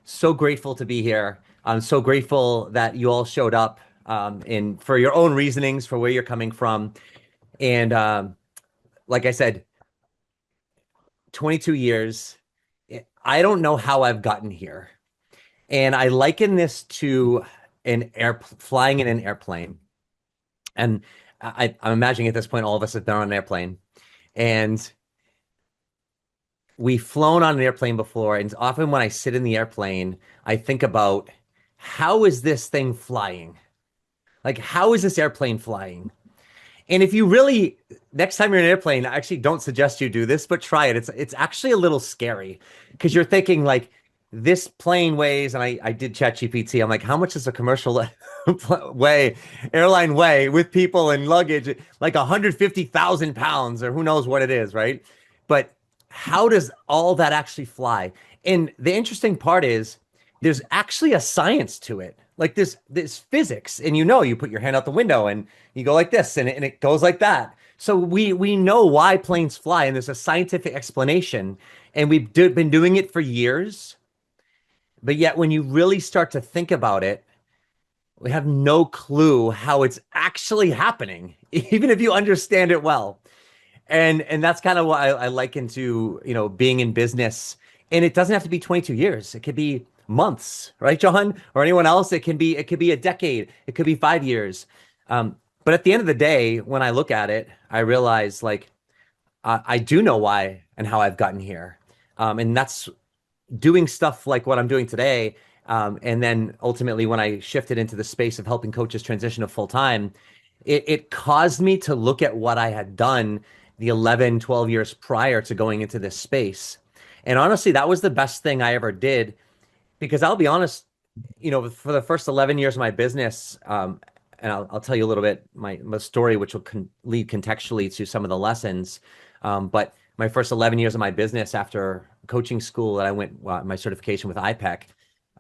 So grateful to be here. I'm so grateful that you all showed up and for your own reasonings for where you're coming from. And like I said, 22 years. I don't know how I've gotten here. And I liken this to flying in an airplane. And I'm imagining at this point, all of us have been on an airplane. And we've flown on an airplane before, and often when I sit in the airplane, I think about how is this thing flying? Like, how is this airplane flying? And if you really, next time you're in an airplane, I actually don't suggest you do this, but try it. It's actually a little scary because you're thinking like this plane weighs, and I did chat GPT. I'm like, how much does a commercial weigh, airline weigh with people and luggage? Like 150,000 pounds or who knows what it is, right? But how does all that actually fly? And the interesting part is there's actually a science to it. Like this physics, and you put your hand out the window and you go like this, and it goes like that. So we know why planes fly, and there's a scientific explanation, and been doing it for years. But yet, when you really start to think about it, we have no clue how it's actually happening, even if you understand it well. And that's kind of what I liken to, being in business. And it doesn't have to be 22 years. It could be months, right, John? Or anyone else. It could be a decade. It could be 5 years. But at the end of the day, when I look at it, I realize like I do know why and how I've gotten here. And that's doing stuff like what I'm doing today. And then ultimately, when I shifted into the space of helping coaches transition to full time, it caused me to look at what I had done the 11, 12 years prior to going into this space. And honestly, that was the best thing I ever did because I'll be honest, for the first 11 years of my business, and I'll tell you a little bit my story, which will lead contextually to some of the lessons. But my first 11 years of my business after coaching school that I went my certification with IPEC,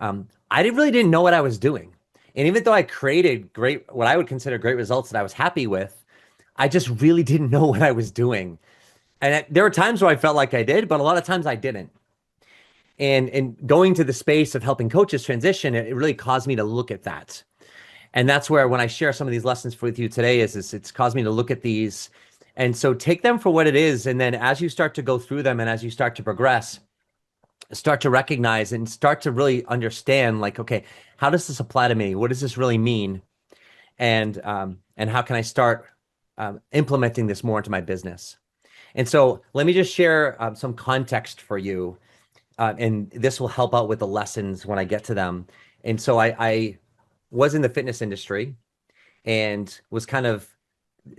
really didn't know what I was doing. And even though I created what I would consider great results that I was happy with, I just really didn't know what I was doing. And there were times where I felt like I did, but a lot of times I didn't. And going to the space of helping coaches transition, it really caused me to look at that. And that's where when I share some of these lessons with you today is it's caused me to look at these. And so take them for what it is. And then as you start to go through them and as you start to progress, start to recognize and start to really understand like, okay, how does this apply to me? What does this really mean? And how can I start implementing this more into my business? And so let me just share some context for you. And this will help out with the lessons when I get to them. And so I was in the fitness industry and was kind of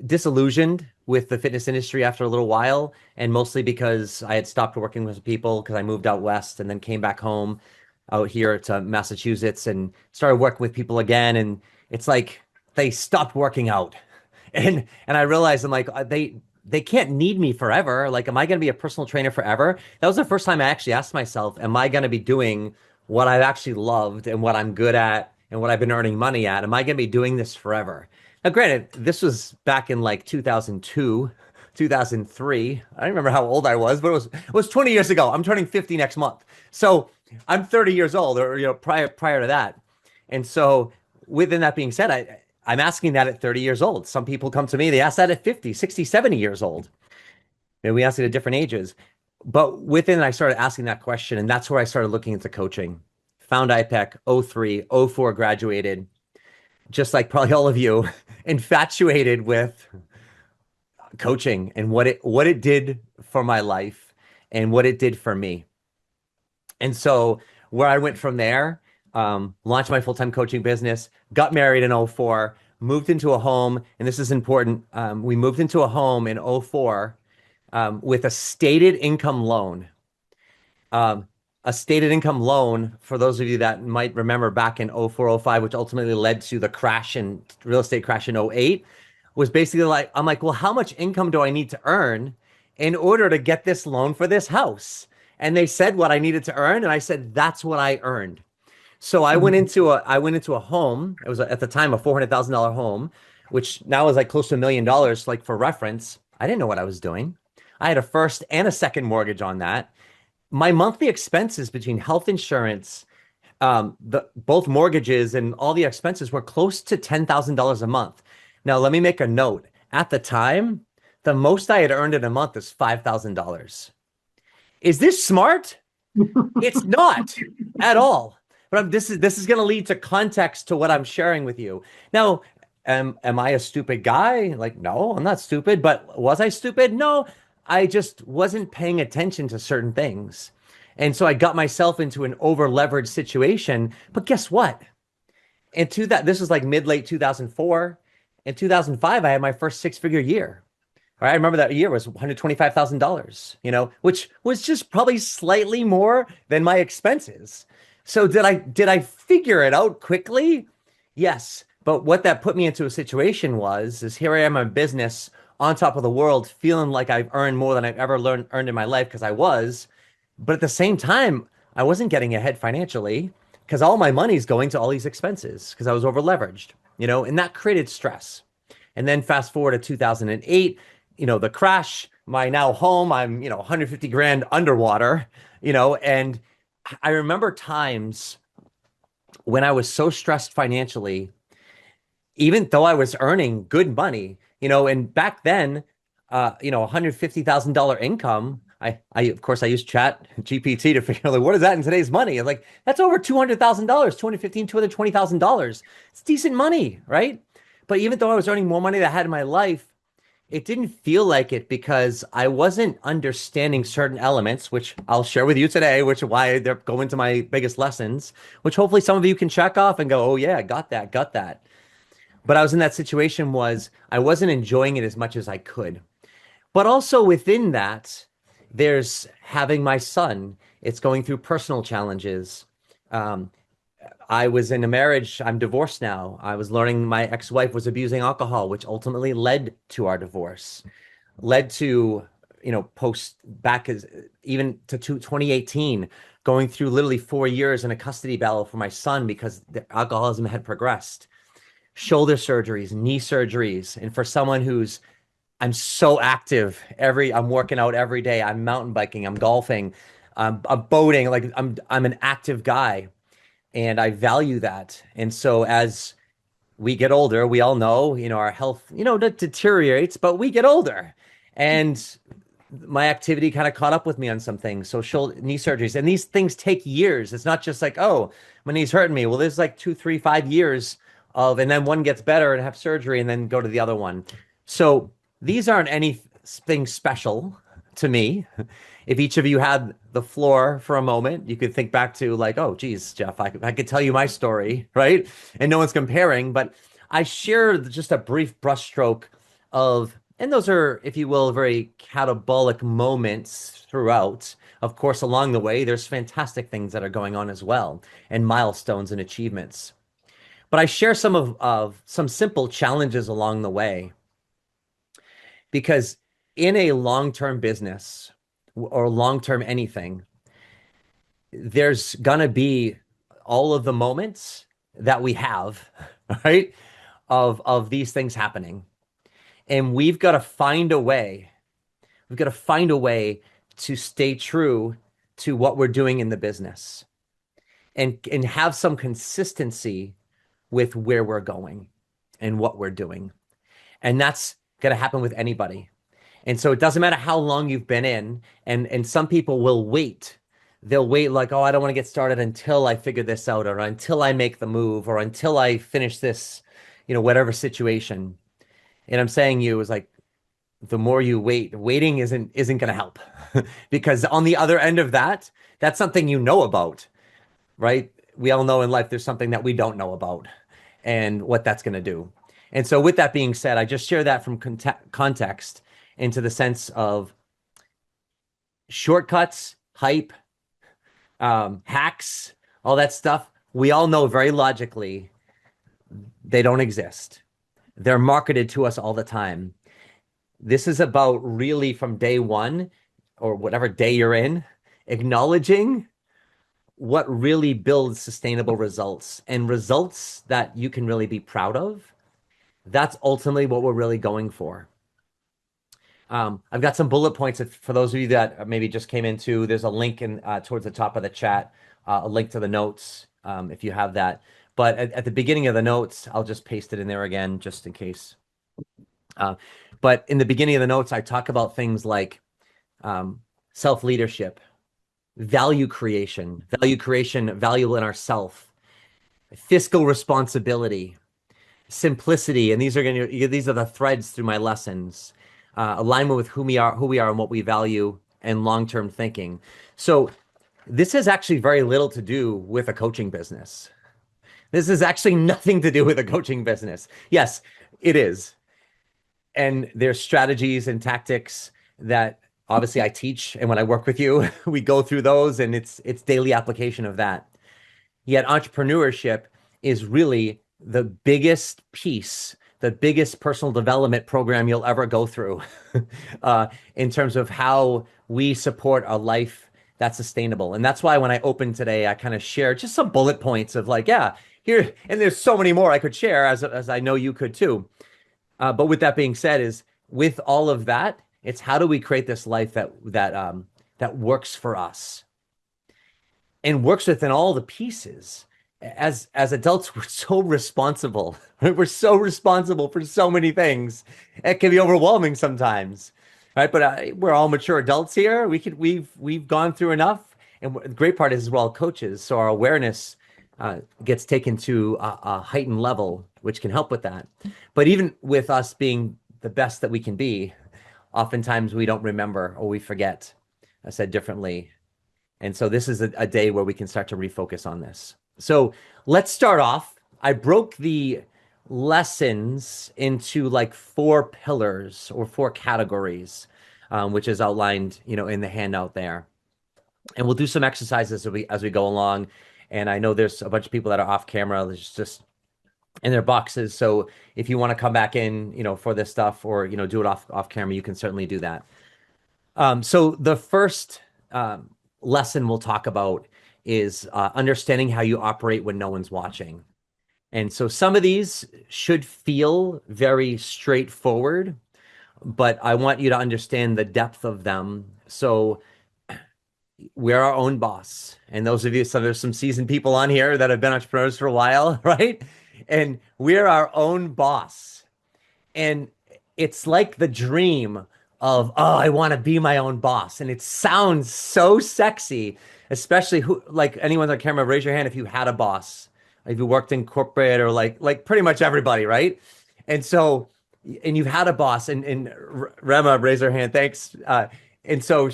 disillusioned with the fitness industry after a little while, and mostly because I had stopped working with people because I moved out west and then came back home out here to Massachusetts and started working with people again. And it's like they stopped working out. And I realized I'm like they can't need me forever. Like, am I going to be a personal trainer forever? That was the first time I actually asked myself, am I going to be doing what I've actually loved and what I'm good at and what I've been earning money at? Am I going to be doing this forever? Now, granted, this was back in like 2002, 2003. I don't remember how old I was, but it was 20 years ago. I'm turning 50 next month. So I'm 30 years old or, prior to that. And so within that being said, I'm asking that at 30 years old. Some people come to me, they ask that at 50, 60, 70 years old. Maybe we ask it at different ages. But within, I started asking that question, and that's where I started looking into coaching. Found IPEC, '03, '04 graduated, just like probably all of you, infatuated with coaching and what it did for my life and what it did for me. And so where I went from there, launched my full-time coaching business, got married in '04, moved into a home, and this is important. We moved into a home in '04 with a stated income loan. A stated income loan, for those of you that might remember back in '04, '05, which ultimately led to the crash in real estate crash in '08, was basically like, I'm like, well, how much income do I need to earn in order to get this loan for this house? And they said what I needed to earn, and I said, that's what I earned. So I went into a home. It was at the time a $400,000 home, which now is like close to $1 million. Like for reference, I didn't know what I was doing. I had a first and a second mortgage on that. My monthly expenses between health insurance the both mortgages and all the expenses were close to $10,000 a month. Now, let me make a note. At the time, the most I had earned in a month is $5,000. Is this smart? It's not at all. But this is going to lead to context to what I'm sharing with you. Now, am I a stupid guy? Like, no, I'm not stupid. But was I stupid? No, I just wasn't paying attention to certain things. And so I got myself into an over leveraged situation. But guess what? Into that, this was like mid late 2004. In 2005, I had my first six-figure year. All right, I remember that year was $125,000, which was just probably slightly more than my expenses. So did I figure it out quickly? Yes. But what that put me into a situation is here I am in business on top of the world, feeling like I've earned more than I've ever earned in my life because I was. But at the same time, I wasn't getting ahead financially because all my money's going to all these expenses because I was over leveraged, and that created stress. And then fast forward to 2008, the crash, my now home, I'm, 150 grand underwater, and I remember times when I was so stressed financially, even though I was earning good money, and back then, $150,000 income. I of course I use Chat GPT to figure out like what is that in today's money? I'm like, that's over $200,000, 215, $220,000. It's decent money, right? But even though I was earning more money than I had in my life, it didn't feel like it because I wasn't understanding certain elements, which I'll share with you today, which is why they're going to my biggest lessons, which hopefully some of you can check off and go, oh yeah, got that, got that. But I was in that situation was I wasn't enjoying it as much as I could. But also within that, there's having my son. It's going through personal challenges. Um, I was in a marriage. I'm divorced now. I was learning my ex-wife was abusing alcohol, which ultimately led to our divorce, led to, post back as even to 2018, going through literally 4 years in a custody battle for my son because the alcoholism had progressed. Shoulder surgeries, knee surgeries. And for someone I'm so active I'm working out every day. I'm mountain biking, I'm golfing, I'm boating. Like I'm an active guy and I value that. And so as we get older, we all know, our health, deteriorates, but we get older. And my activity kind of caught up with me on some things. So shoulder, knee surgeries, and these things take years. It's not just like, oh, my knee's hurting me. Well, there's like 2, 3, 5 years and then one gets better and have surgery and then go to the other one. So these aren't anything special to me. If each of you had the floor for a moment, you could think back to like, oh, geez, Jeff, I could tell you my story, right? And no one's comparing, but I share just a brief brushstroke of, and those are, if you will, very catabolic moments throughout. Of course, along the way, there's fantastic things that are going on as well, and milestones and achievements. But I share some of some simple challenges along the way because in a long-term business or long-term anything, there's gonna be all of the moments that we have, right? Of these things happening. And we've got to find a way. We've got to find a way to stay true to what we're doing in the business and have some consistency with where we're going and what we're doing. And that's going to happen with anybody. And so it doesn't matter how long you've been in, and some people will wait. They'll wait like, oh, I don't want to get started until I figure this out, or until I make the move, or until I finish this, whatever situation. And I'm saying you is like the more you wait, waiting isn't going to help because on the other end of that, that's something you know about, right? We all know in life there's something that we don't know about and what that's going to do. And so with that being said, I just share that from context into the sense of shortcuts, hype, hacks, all that stuff. We all know very logically they don't exist. They're marketed to us all the time. This is about really from day one or whatever day you're in, acknowledging what really builds sustainable results and results that you can really be proud of. That's ultimately what we're really going for. I've got some bullet points for those of you that maybe just came into. There's a link in towards the top of the chat, a link to the notes. if you have that. But at the beginning of the notes, I'll just paste it in there again, just in case. Uh, but in the beginning of the notes, I talk about things like um, self-leadership, value creation, value in ourself, fiscal responsibility, simplicity, and these are the threads through my lessons. Alignment with who we are, and what we value, and long-term thinking. So this has actually very little to do with a coaching business. This is actually nothing to do with a coaching business. Yes, it is. And there's strategies and tactics that obviously I teach, and when I work with you, we go through those, and it's daily application of that. Yet entrepreneurship is really the biggest piece, the biggest personal development program you'll ever go through, in terms of how we support a life that's sustainable. And that's why when I opened today, I kind of shared just some bullet points of like, yeah, here, and there's so many more I could share, as I know you could too. But with that being said, is with all of that, it's how do we create this life that works for us and works within all the pieces. As adults, we're so responsible. Right? We're so responsible for so many things. It can be overwhelming sometimes, right? But we're all mature adults here. We've gone through enough, and the great part is we're all coaches, so our awareness gets taken to a heightened level, which can help with that. But even with us being the best that we can be, oftentimes we don't remember or we forget. I said differently. And so this is a day where we can start to refocus on this. So let's start off. I broke the lessons into like four pillars or four categories, which is outlined, in the handout there. And we'll do some exercises as we go along. And I know there's a bunch of people that are off camera, just in their boxes. So if you want to come back in, for this stuff, or do it off camera, you can certainly do that. So the first lesson we'll talk about is understanding how you operate when no one's watching. And so some of these should feel very straightforward, but I want you to understand the depth of them. So we're our own boss. And those of you, so there's some seasoned people on here that have been entrepreneurs for a while, right? And we're our own boss. And it's like the dream of, oh, I want to be my own boss. And it sounds so sexy, especially like anyone on camera, raise your hand if you had a boss, if you worked in corporate, or like pretty much everybody, right? And so, and you've had a boss, and Rema, raise her hand. Thanks. And so,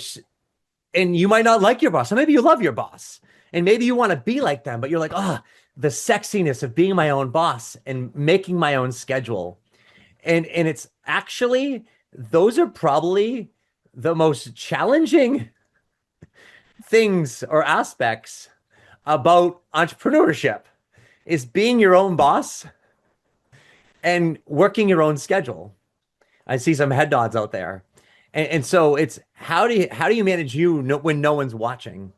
and you might not like your boss, or maybe you love your boss, and maybe you want to be like them, but you're like, oh, the sexiness of being my own boss and making my own schedule. And it's actually, those are probably the most challenging things or aspects about entrepreneurship, is being your own boss and working your own schedule. I see some head nods out there. And so it's how do you manage when no one's watching?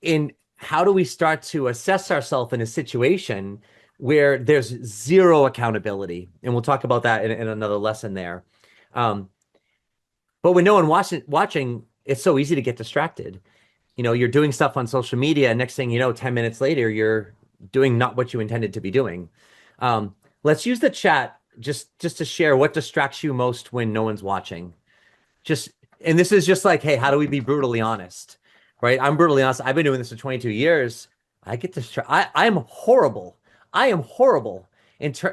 In how do we start to assess ourselves in a situation where there's zero accountability? And we'll talk about that in another lesson there. But when no one watching, it's so easy to get distracted. You're doing stuff on social media, and next thing you know, 10 minutes later, you're doing not what you intended to be doing. Let's use the chat just to share what distracts you most when no one's watching. And this is just like, hey, how do we be brutally honest? Right? I'm brutally honest. I've been doing this for 22 years. I get distracted. I am horrible. I am horrible.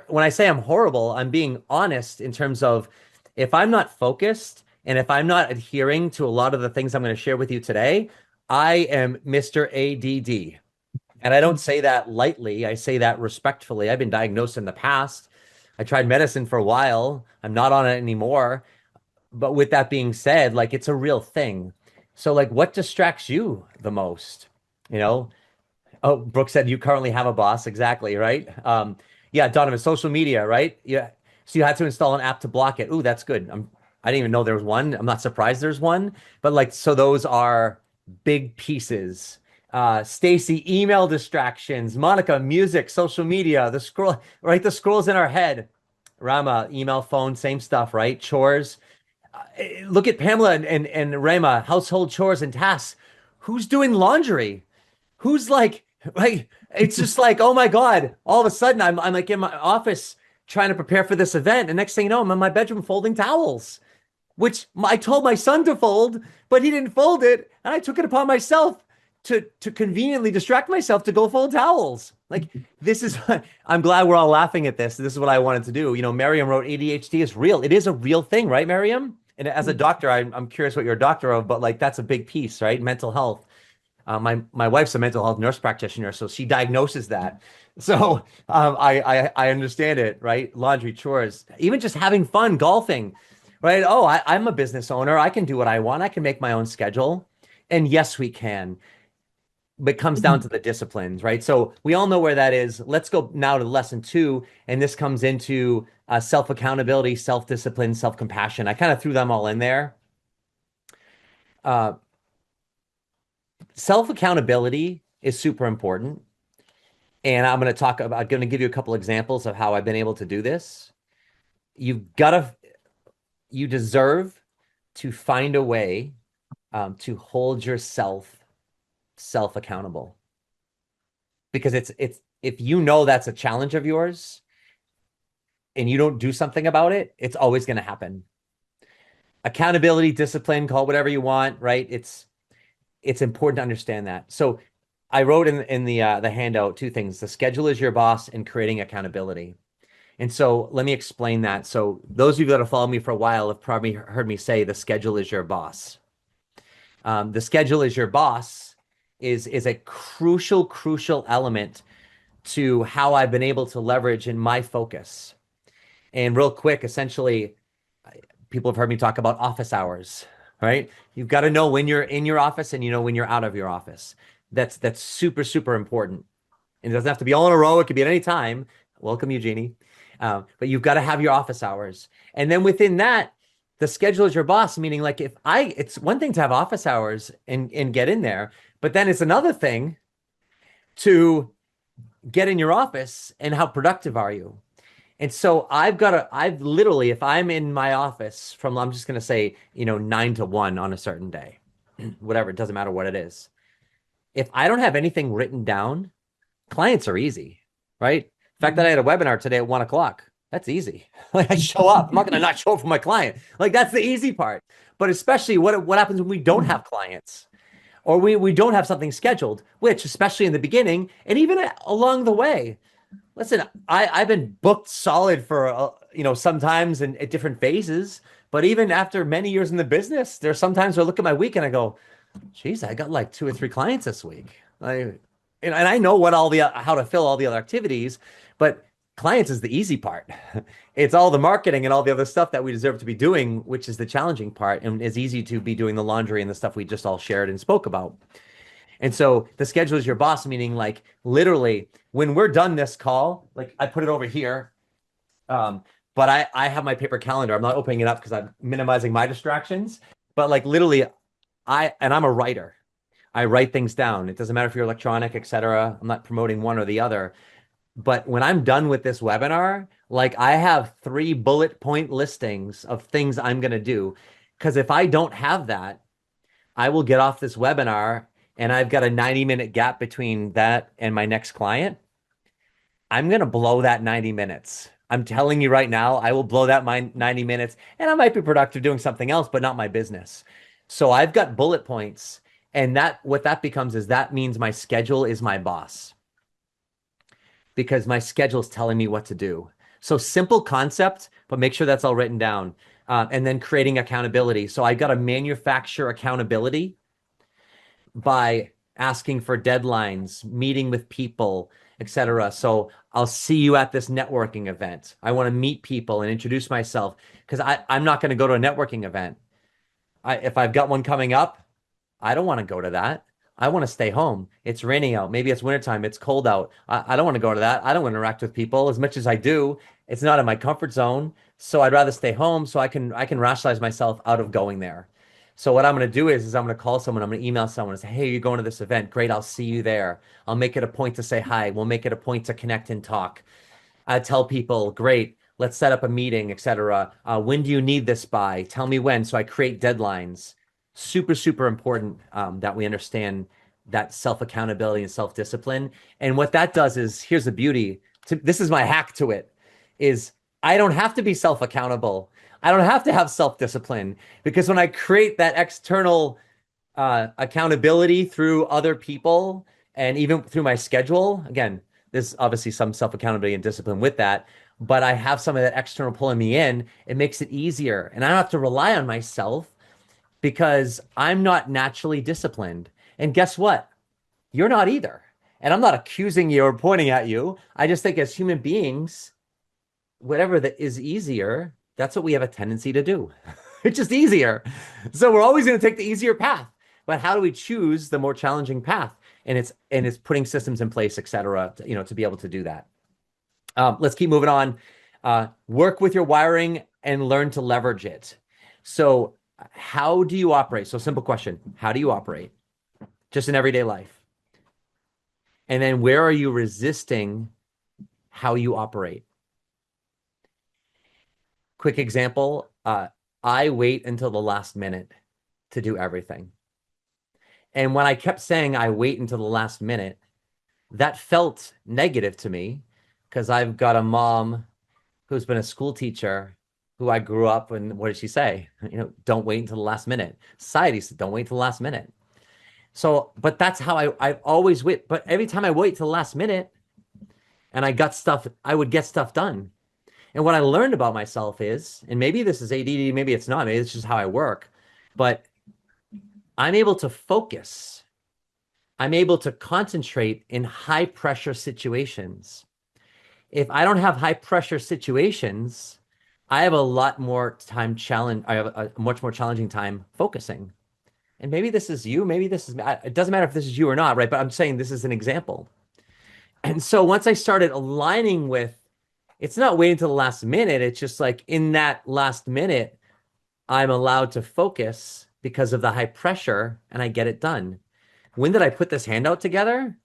When I say I'm horrible, I'm being honest in terms of, if I'm not focused and if I'm not adhering to a lot of the things I'm going to share with you today, I am Mr. ADD. And I don't say that lightly. I say that respectfully. I've been diagnosed in the past. I tried medicine for a while. I'm not on it anymore. But with that being said, like, it's a real thing. So like, what distracts you the most? Oh, Brooke said you currently have a boss. Exactly, right? Yeah, Donovan, social media, right? Yeah. So you had to install an app to block it. Ooh, that's good. I didn't even know there was one. I'm not surprised there's one. But like, so those are big pieces. Stacy, email distractions. Monica, music, social media, the scroll, right? The scrolls in our head. Rama, email, phone, same stuff, right? Chores. Look at Pamela and Rama, household chores and tasks. Who's doing laundry? Who's like Like it's just like, oh my God. All of a sudden I'm like in my office trying to prepare for this event. And next thing you know, I'm in my bedroom folding towels, which I told my son to fold, but he didn't fold it. And I took it upon myself to conveniently distract myself to go fold towels. Like this is I'm glad we're all laughing at this. This is what I wanted to do. You know, Miriam wrote ADHD is real. It is a real thing, right, Miriam? And as a doctor, I'm curious what you're a doctor of, but like that's a big piece, right? Mental health. My wife's a mental health nurse practitioner, so she diagnoses that. So I understand it, right? Laundry, chores, even just having fun, golfing, right? Oh, I'm a business owner. I can do what I want. I can make my own schedule. And yes, we can. But it comes down to the disciplines, right? So we all know where that is. Let's go now to lesson two, and this comes into self accountability, self discipline, self compassion. I kind of threw them all in there. Uh, Self accountability is super important. And I'm going to give you a couple examples of how I've been able to do this. You've got to, you deserve to find a way to hold yourself self accountable because if you know that's a challenge of yours and you don't do something about it, it's always going to happen. Accountability, discipline, call it whatever you want, right? It's important to understand that. So I wrote in the handout two things: the schedule is your boss and creating accountability. And so let me explain that. So those of you that have followed me for a while have probably heard me say the schedule is your boss. The schedule is your boss is a crucial element to how I've been able to leverage in my focus. And real quick, essentially, people have heard me talk about office hours, right? You've got to know when you're in your office and you know when you're out of your office. That's super important. And it doesn't have to be all in a row. It could be at any time. Welcome, Eugenie. But you've got to have your office hours. And then within that, the schedule is your boss, meaning like it's one thing to have office hours and get in there, but then it's another thing to get in your office and how productive are you? And so I've literally, if I'm in my office from, I'm just going to say, 9 to 1 on a certain day, whatever, it doesn't matter what it is. If I don't have anything written down, clients are easy, right? The fact that I had a webinar today at 1 o'clock, that's easy. Like I show up. I'm not going to not show up for my client. Like that's the easy part. But especially what happens when we don't have clients or we don't have something scheduled, which especially in the beginning and even along the way. Listen, I've been booked solid for sometimes in at different phases, but even after many years in the business, there's sometimes I look at my week and I go, geez, I got like 2 or 3 clients this week. And I know what how to fill all the other activities, but clients is the easy part. It's all the marketing and all the other stuff that we deserve to be doing, which is the challenging part, and is easy to be doing the laundry and the stuff we just all shared and spoke about. And so the schedule is your boss, meaning like literally when we're done this call, like I put it over here. But I have my paper calendar. I'm not opening it up because I'm minimizing my distractions. But like literally, I'm a writer. I write things down. It doesn't matter if you're electronic, etc. I'm not promoting one or the other. But when I'm done with this webinar, like I have 3 bullet point listings of things I'm going to do. Because if I don't have that, I will get off this webinar and I've got a 90-minute gap between that and my next client. I'm going to blow that 90 minutes. I'm telling you right now, I will blow that my 90 minutes and I might be productive doing something else, but not my business. So I've got bullet points. And that what that becomes is that means my schedule is my boss because my schedule is telling me what to do. So simple concept, but make sure that's all written down. And then creating accountability. So I got to manufacture accountability by asking for deadlines, meeting with people, etc. So I'll see you at this networking event. I want to meet people and introduce myself because I'm not going to go to a networking event. If I've got one coming up, I don't want to go to that. I want to stay home. It's raining out. Maybe it's wintertime. It's cold out. I don't want to go to that. I don't want to interact with people as much as I do. It's not in my comfort zone. So I'd rather stay home so I can rationalize myself out of going there. So what I'm going to do is I'm going to call someone, I'm going to email someone and say, hey, you're going to this event. Great. I'll see you there. I'll make it a point to say hi. We'll make it a point to connect and talk. I tell people, great, let's set up a meeting, etc. When do you need this by? Tell me when. So I create deadlines. Super important that we understand that self-accountability and self-discipline. And what that does is, here's the beauty. This is my hack to it, is I don't have to be self-accountable. I don't have to have self-discipline, because when I create that external accountability through other people and even through my schedule, again, there's obviously some self-accountability and discipline with that, but I have some of that external pulling me in. It makes it easier. And I don't have to rely on myself because I'm not naturally disciplined. And guess what? You're not either. And I'm not accusing you or pointing at you. I just think as human beings, whatever that is easier, that's what we have a tendency to do. It's just easier. So we're always going to take the easier path. But how do we choose the more challenging path? And it's putting systems in place, et cetera, to be able to do that. Let's keep moving on. Work with your wiring and learn to leverage it. So how do you operate? So simple question. How do you operate? Just in everyday life. And then where are you resisting how you operate? Quick example. I wait until the last minute to do everything. And when I kept saying I wait until the last minute, that felt negative to me because I've got a mom who's been a school teacher who I grew up, and what did she say? Don't wait until the last minute. Society said, don't wait till the last minute. So, but that's how I always wait. But every time I wait till the last minute and I would get stuff done. And what I learned about myself is, and maybe this is ADD, maybe it's not, maybe it's just how I work, but I'm able to focus. I'm able to concentrate in high pressure situations. If I don't have high pressure situations, I have a lot more time challenge. I have a much more challenging time focusing. And maybe this is you, maybe this is, it doesn't matter if this is you or not, right? But I'm saying this is an example. And so once I started aligning with, it's not waiting till the last minute. It's just like in that last minute, I'm allowed to focus because of the high pressure and I get it done. When did I put this handout together?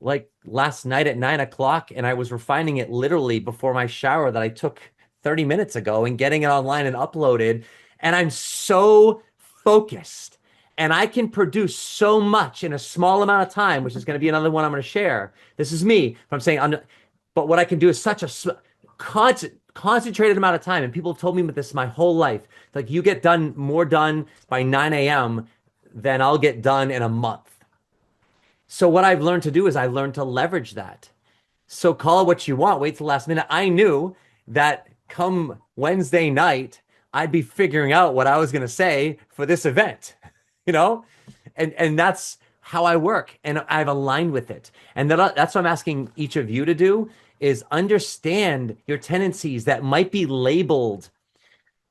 Like last night at 9 o'clock, and I was refining it literally before my shower that I took 30 minutes ago and getting it online and uploaded. And I'm so focused and I can produce so much in a small amount of time, which is going to be another one I'm going to share. This is me. But I'm saying, but what I can do is such a concentrated amount of time. And people have told me this my whole life. Like you get more done by 9 a.m. than I'll get done in a month. So what I've learned to do is I learned to leverage that. So call it what you want. Wait till the last minute. I knew that come Wednesday night, I'd be figuring out what I was going to say for this event, and that's how I work. And I've aligned with it. And that's what I'm asking each of you to do is understand your tendencies that might be labeled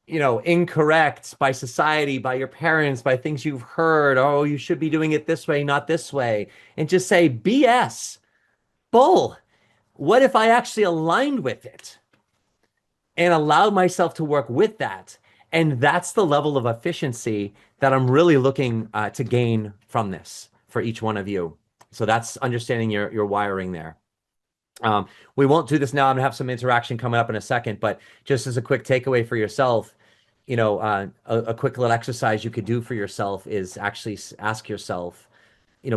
incorrect by society, by your parents, by things you've heard. Oh, you should be doing it this way, not this way. And just say, BS, bull. What if I actually aligned with it and allowed myself to work with that? And that's the level of efficiency that I'm really looking to gain from this for each one of you. So that's understanding your wiring there. We won't do this now. I'm gonna have some interaction coming up in a second, but just as a quick takeaway for yourself, a quick little exercise you could do for yourself is actually ask yourself,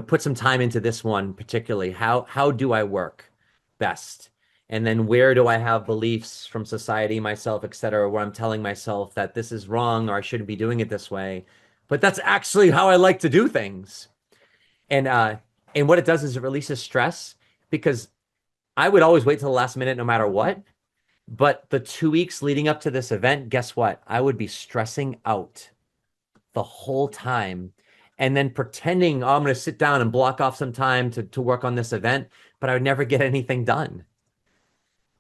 put some time into this one particularly. How do I work best? And then where do I have beliefs from society, myself, et cetera, where I'm telling myself that this is wrong or I shouldn't be doing it this way, but that's actually how I like to do things. And what it does is it releases stress, because I would always wait till the last minute no matter what. But the 2 weeks leading up to this event, guess what? I would be stressing out the whole time and then pretending, oh, I'm going to sit down and block off some time to work on this event, but I would never get anything done.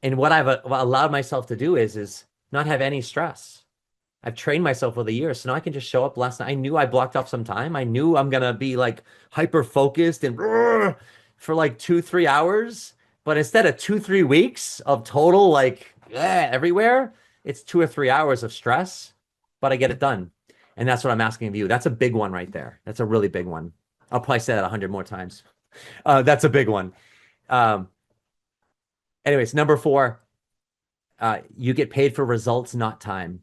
And what I've allowed myself to do is not have any stress. I've trained myself over the years, so now I can just show up. Last night, I knew I blocked off some time. I knew I'm going to be like hyper focused and for like 2-3 hours. But instead of 2-3 weeks of total everywhere, it's 2 or 3 hours of stress, but I get it done. And that's what I'm asking of you. That's a big one right there. That's a really big one. I'll probably say that 100 more times. That's a big one. Anyways, number 4, you get paid for results, not time.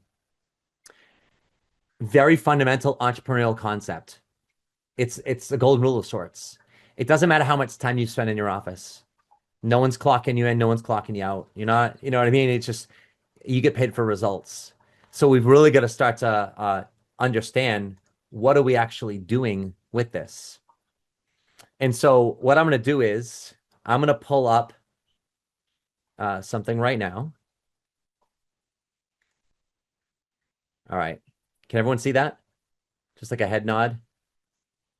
Very fundamental entrepreneurial concept. It's a golden rule of sorts. It doesn't matter how much time you spend in your office. No one's clocking you in, no one's clocking you out. You're not, you know what I mean? It's just you get paid for results. So we've really got to start to understand what are we actually doing with this. And so what I'm going to do is I'm going to pull up something right now. All right. Can everyone see that? Just like a head nod.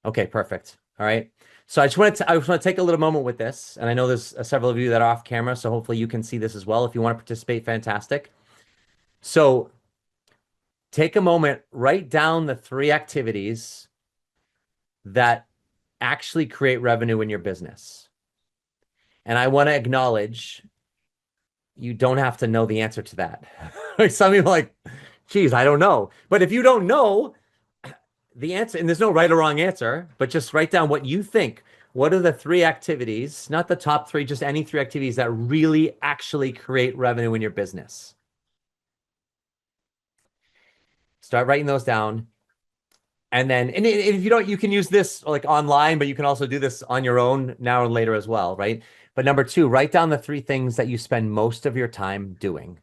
Okay, perfect. All right. So I just want to take a little moment with this, and I know there's several of you that are off camera, so hopefully you can see this as well. If you want to participate, fantastic. So take a moment, write down the three activities that actually create revenue in your business. And I want to acknowledge you don't have to know the answer to that. Like some people are like, geez, I don't know. But if you don't know the answer, and there's no right or wrong answer, but just write down what you think. What are the three activities, not the top three, just any three activities that really actually create revenue in your business? Start writing those down. And then, and if you don't, you can use this like online, but you can also do this on your own now and later as well, right? But number two, write down the three things that you spend most of your time doing.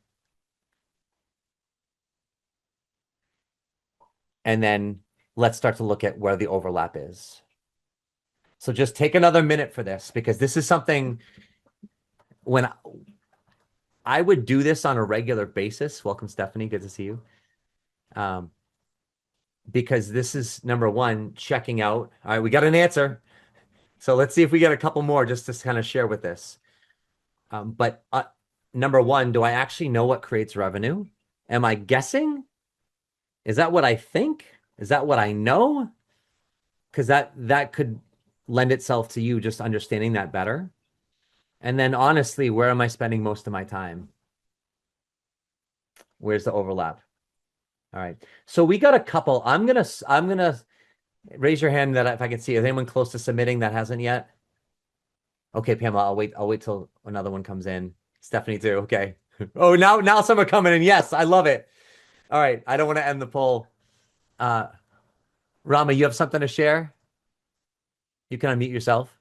And then let's start to look at where the overlap is. So just take another minute for this because this is something when I would do this on a regular basis. Welcome, Stephanie. Good to see you. Um, because this is number one, checking out. All right, we got an answer. So let's see if we get a couple more just to kind of share with this. But number one, do I actually know what creates revenue? Am I guessing? Is that what I think? Is that what I know? Because that could lend itself to you just understanding that better. And then honestly, where am I spending most of my time? Where's the overlap? All right. So we got a couple. I'm gonna raise your hand that if I can see. Is anyone close to submitting that hasn't yet? Okay, Pamela, I'll wait till another one comes in. Stephanie too. Okay. Oh, now some are coming in. Yes, I love it. All right. I don't want to end the poll. Uh, Rama, you have something to share? You can unmute yourself.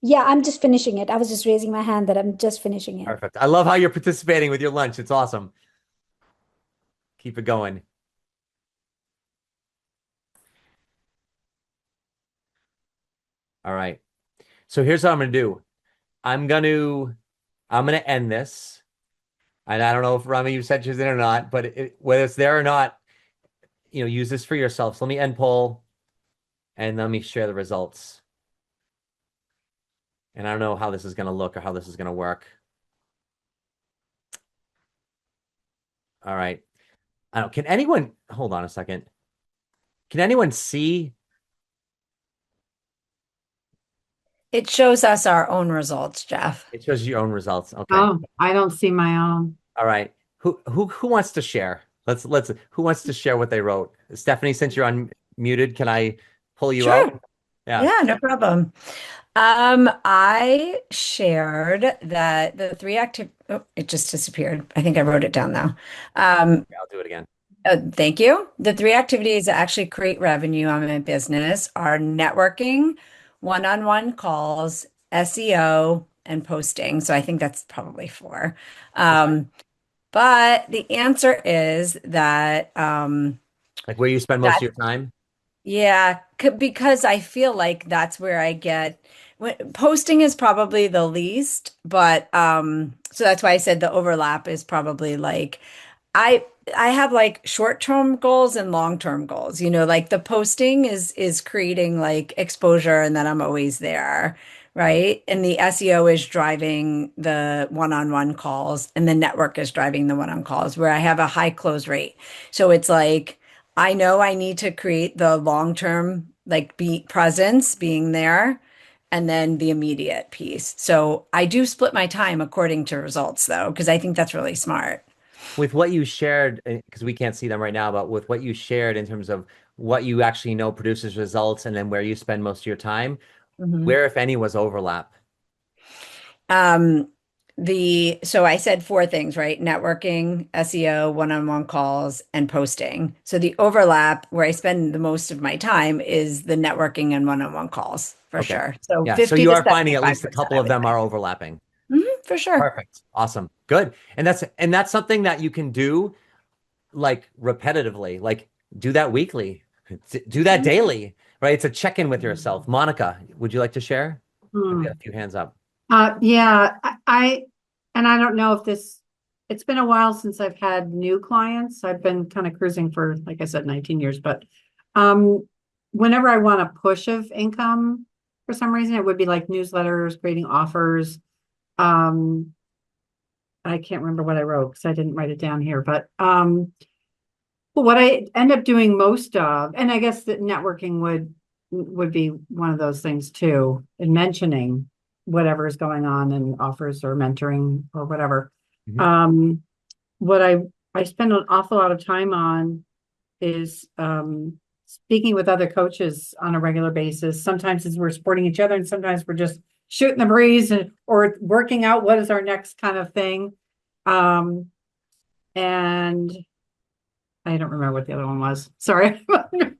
Yeah, I'm just finishing it. I was just raising my hand that I'm just finishing it. Perfect. I love how you're participating with your lunch. It's awesome. Keep it going. All right. So here's what I'm gonna do. I'm gonna I'm gonna end this. And I don't know if Rami you said she's in or not, but whether it's there or not, use this for yourself. So let me end poll and let me share the results. And I don't know how this is gonna look or how this is gonna work. All right. I don't, can anyone hold on a second? Can anyone see? It shows us our own results, Jeff. It shows your own results. Okay. Oh, I don't see my own. All right. Who wants to share? Let's who wants to share what they wrote? Stephanie, since you're unmuted, can I pull you Sure. out? Yeah. Yeah, no problem. I shared that the three active, oh, it just disappeared. I think I wrote it down though. Yeah, I'll do it again. Thank you. The three activities that actually create revenue on my business are networking, one-on-one calls, SEO, and posting. So I think that's probably four. Okay. But the answer is that Like where you spend most of that your time? yeah, because I feel like that's where I get posting is probably the least, but so that's why I said the overlap is probably like I I have like short-term goals and long-term goals. Like the posting is creating like exposure and then I'm always there, right? And the SEO is driving the one-on-one calls and the network is driving the one-on calls where I have a high close rate. So it's like I know I need to create the long-term like be presence being there and then the immediate piece. So I do split my time according to results though, because I think that's really smart. With what you shared, because we can't see them right now, but with what you shared in terms of what you actually know produces results and then where you spend most of your time, Mhm. where, if any, was overlap? Um, So I said four things, right? Networking, SEO, one-on-one calls, and posting. So the overlap where I spend the most of my time is the networking and one-on-one calls for Okay. sure. So Yeah. So 50 you to are finding at least a 75%, couple I of would them say. are overlapping. For sure. Perfect. Awesome. Good. And that's something that you can do like repetitively, like do that weekly, do that daily, right? It's a check-in with yourself. Monica, would you like to share? I've got a Hmm. few hands up. Yeah, and I don't know if it's been a while since I've had new clients. I've been kind of cruising for, like I said, 19 years, but um, whenever I want a push of income for some reason, it would be like newsletters, creating offers. Um, I can't remember what I wrote because I didn't write it down here, but what I end up doing most of, and I guess that networking would be one of those things too, and mentioning whatever is going on and offers or mentoring or whatever. Mhm. What I spend an awful lot of time on is speaking with other coaches on a regular basis. Sometimes it's we're supporting each other, and sometimes we're just shooting the breeze or working out what is our next kind of thing. Um, and I don't remember what the other one was. Sorry.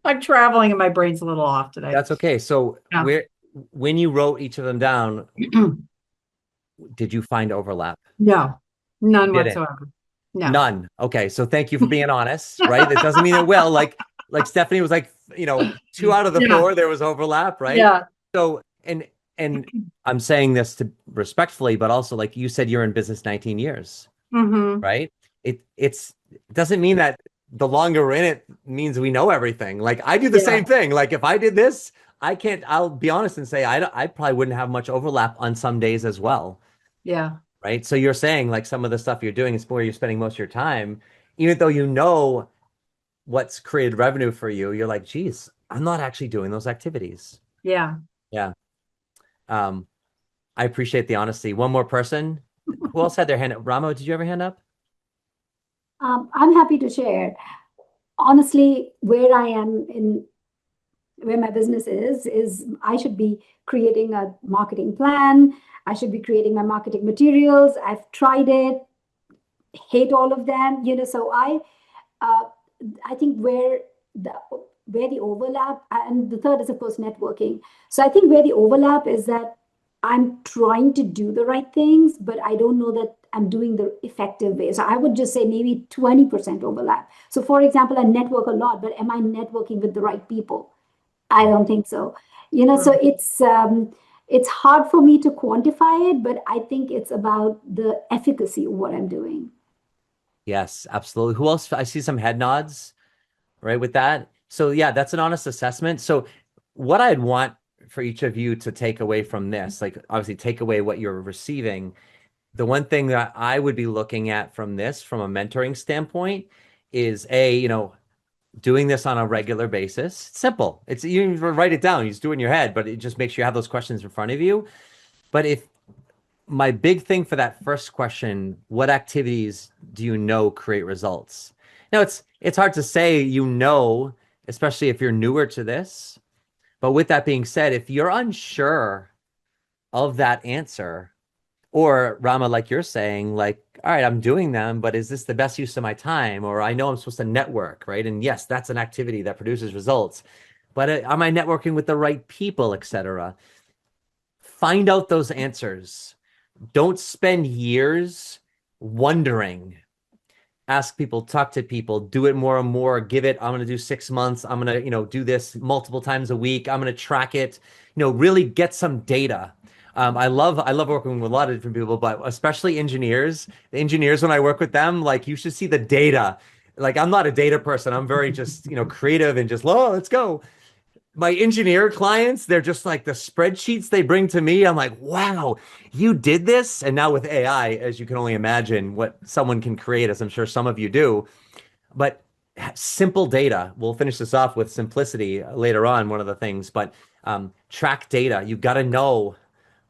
I'm traveling and my brain's a little off today. That's okay. So Yeah. when you wrote each of them down, did you find overlap? No, none Didn't. whatsoever. No. None. Okay. So thank you for being honest, right? That doesn't mean it will. Like Stephanie was like, two out of the Yeah. four, there was overlap, right? Yeah. So, and I'm saying this to respectfully, but also like you said, you're in business 19 years, Mm-hmm. right? It doesn't mean that the longer we're in it means we know everything. Like I do the Yeah. same thing. Like if I did this, I'll be honest and say I probably wouldn't have much overlap on some days as well, Yeah. right? So you're saying like some of the stuff you're doing is where you're spending most of your time, even though you know what's created revenue for you, you're like, geez, I'm not actually doing those activities. Yeah. Yeah. Um, I appreciate the honesty. One more person. Who else had their hand up? Ramo, did you ever hand up? I'm happy to share. Honestly, where I am in where my business is I should be creating a marketing plan. I should be creating my marketing materials. I've tried it, hate all of them. So uh, I think the where the overlap, and the third is of course networking. So I think where the overlap is that I'm trying to do the right things, but I don't know that I'm doing the effective way. So I would just say maybe 20% overlap. So for example, I network a lot, but am I networking with the right people? I don't think so. So it's hard for me to quantify it, but I think it's about the efficacy of what I'm doing. Yes, absolutely. Who else? I see some head nods, right, with that. So yeah, that's an honest assessment. So what I'd want for each of you to take away from this, like obviously take away what you're receiving. The one thing that I would be looking at from this, from a mentoring standpoint, is doing this on a regular basis. It's simple. It's you don't even write it down. You just do it in your head, but it just makes sure you have those questions in front of you. But if my big thing for that first question, what activities do you know create results? Now it's hard to say especially if you're newer to this. But with that being said, if you're unsure of that answer, or Rama, like you're saying, like, all right, I'm doing them, but is this the best use of my time? Or I know I'm supposed to network, right? And yes, that's an activity that produces results. But am I networking with the right people, etc.? Find out those answers. Don't spend years wondering. Ask people, talk to people, do it more and more. Give it, I'm going to do 6 months. I'm going to, do this multiple times a week. I'm going to track it, really get some data. I love working with a lot of different people, but especially engineers. The engineers, when I work with them, like you should see the data. Like I'm not a data person. I'm very just, creative and just, oh, let's go. My engineer clients, they're just like the spreadsheets they bring to me. I'm like, wow, you did this. And now with AI, as you can only imagine what someone can create, as I'm sure some of you do, but simple data. We'll finish this off with simplicity later on, one of the things, but track data. You've got to know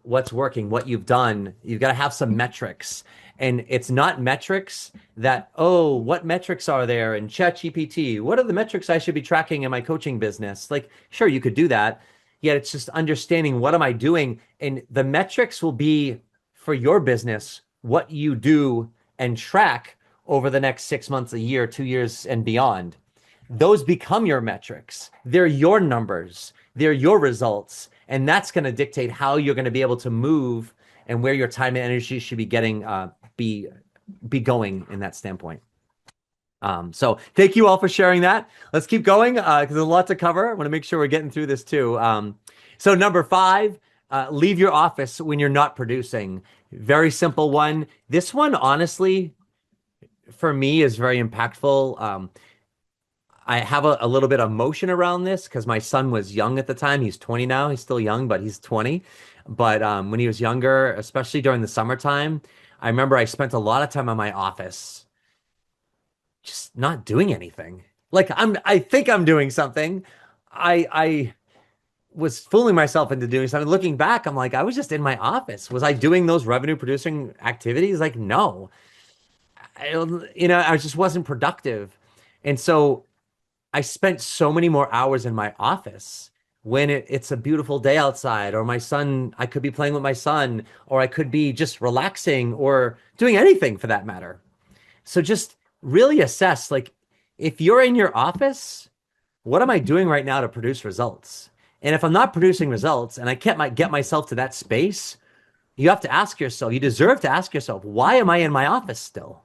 what's working, what you've done. You've got to have some metrics. And it's not metrics that, oh, what metrics are there in ChatGPT? What are the metrics I should be tracking in my coaching business? Like, sure, you could do that. Yet it's just understanding what am I doing? And the metrics will be for your business what you do and track over the next 6 months, a year, 2 years, and beyond. Those become your metrics. They're your numbers. They're your results. And that's going to dictate how you're going to be able to move and where your time and energy should be getting, be going in that standpoint. So thank you all for sharing that. Let's keep going because there's a lot to cover. I want to make sure we're getting through this too. So number 5, leave your office when you're not producing. Very simple one. This one, honestly, for me is very impactful. I have a little bit of emotion around this because my son was young at the time. He's 20 now. He's still young, but he's 20. But when he was younger, especially during the summertime, I remember I spent a lot of time in my office just not doing anything. Like I think I'm doing something. I was fooling myself into doing something. Looking back, I'm like, I was just in my office. Was I doing those revenue producing activities? Like, no. I just wasn't productive. And so I spent so many more hours in my office when it's a beautiful day outside, or my son, I could be playing with my son, or I could be just relaxing or doing anything for that matter. So just really assess, like, if you're in your office, what am I doing right now to produce results? And if I'm not producing results and I can't get myself to that space, you have to ask yourself, you deserve to ask yourself, why am I in my office still?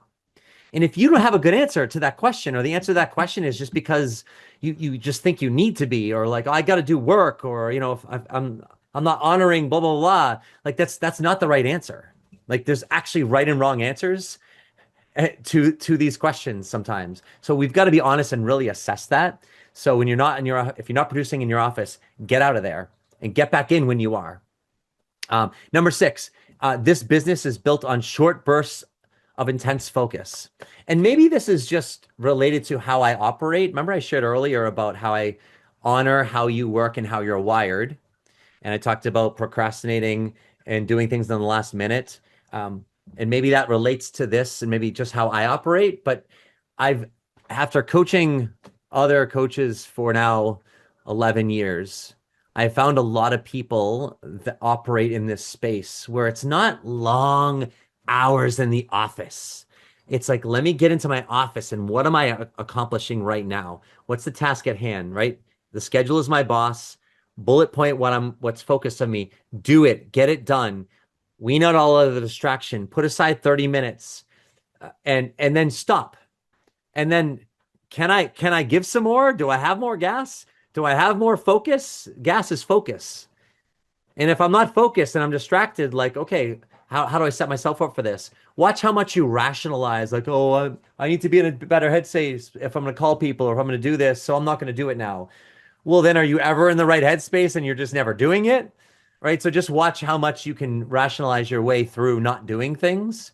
And if you don't have a good answer to that question, or the answer to that question is just because you just think you need to be, or like, oh, I got to do work, or if I'm not honoring blah blah blah, like that's not the right answer. Like there's actually right and wrong answers to these questions sometimes. So we've got to be honest and really assess that. So when if you're not producing in your office, get out of there and get back in when you are. Number 6, this business is built on short bursts of intense focus. And maybe this is just related to how I operate. Remember I shared earlier about how I honor how you work and how you're wired. And I talked about procrastinating and doing things in the last minute. And maybe that relates to this and maybe just how I operate. But after coaching other coaches for now 11 years, I found a lot of people that operate in this space where it's not long hours in the office. It's like, let me get into my office and what am I accomplishing right now? What's the task at hand, right? The schedule is my boss. Bullet point what's focused on me. Do it, get it done. Wean out all of the distraction. Put aside 30 minutes and then stop. And then can I give some more? Do I have more gas? Do I have more focus? Gas is focus. And if I'm not focused and I'm distracted, like, okay, how do I set myself up for this? Watch how much you rationalize, like, oh, I need to be in a better headspace if I'm going to call people or if I'm going to do this, so I'm not going to do it now. Well, then are you ever in the right headspace and you're just never doing it? Right? So just watch how much you can rationalize your way through not doing things.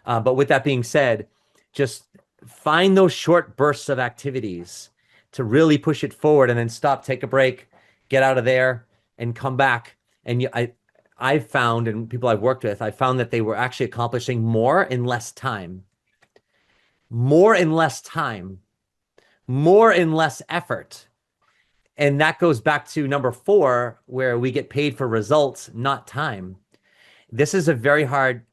But with that being said, just find those short bursts of activities to really push it forward and then stop, take a break, get out of there and come back. And I've found, and people I've worked with, I found that they were actually accomplishing more in less time, more in less time, more in less effort. And that goes back to number 4, where we get paid for results, not time. This is a very hard,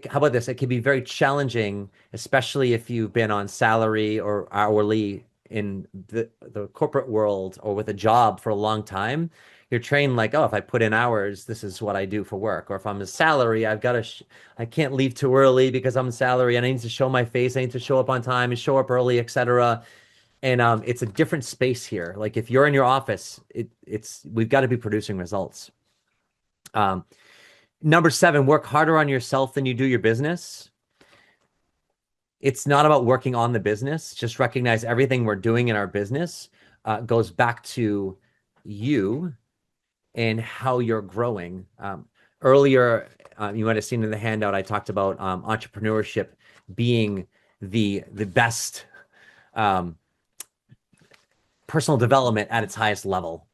how about this? It can be very challenging, especially if you've been on salary or hourly in the corporate world or with a job for a long time. You're trained like, oh, if I put in hours, this is what I do for work. Or if I'm a salary, I can't leave too early because I'm a salary and I need to show my face. I need to show up on time and show up early, etc. And it's a different space here. Like if you're in your office, we've got to be producing results. Number 7, work harder on yourself than you do your business. It's not about working on the business. Just recognize everything we're doing in our business goes back to you and how you're growing. Earlier, you might have seen in the handout, I talked about entrepreneurship being the best personal development at its highest level.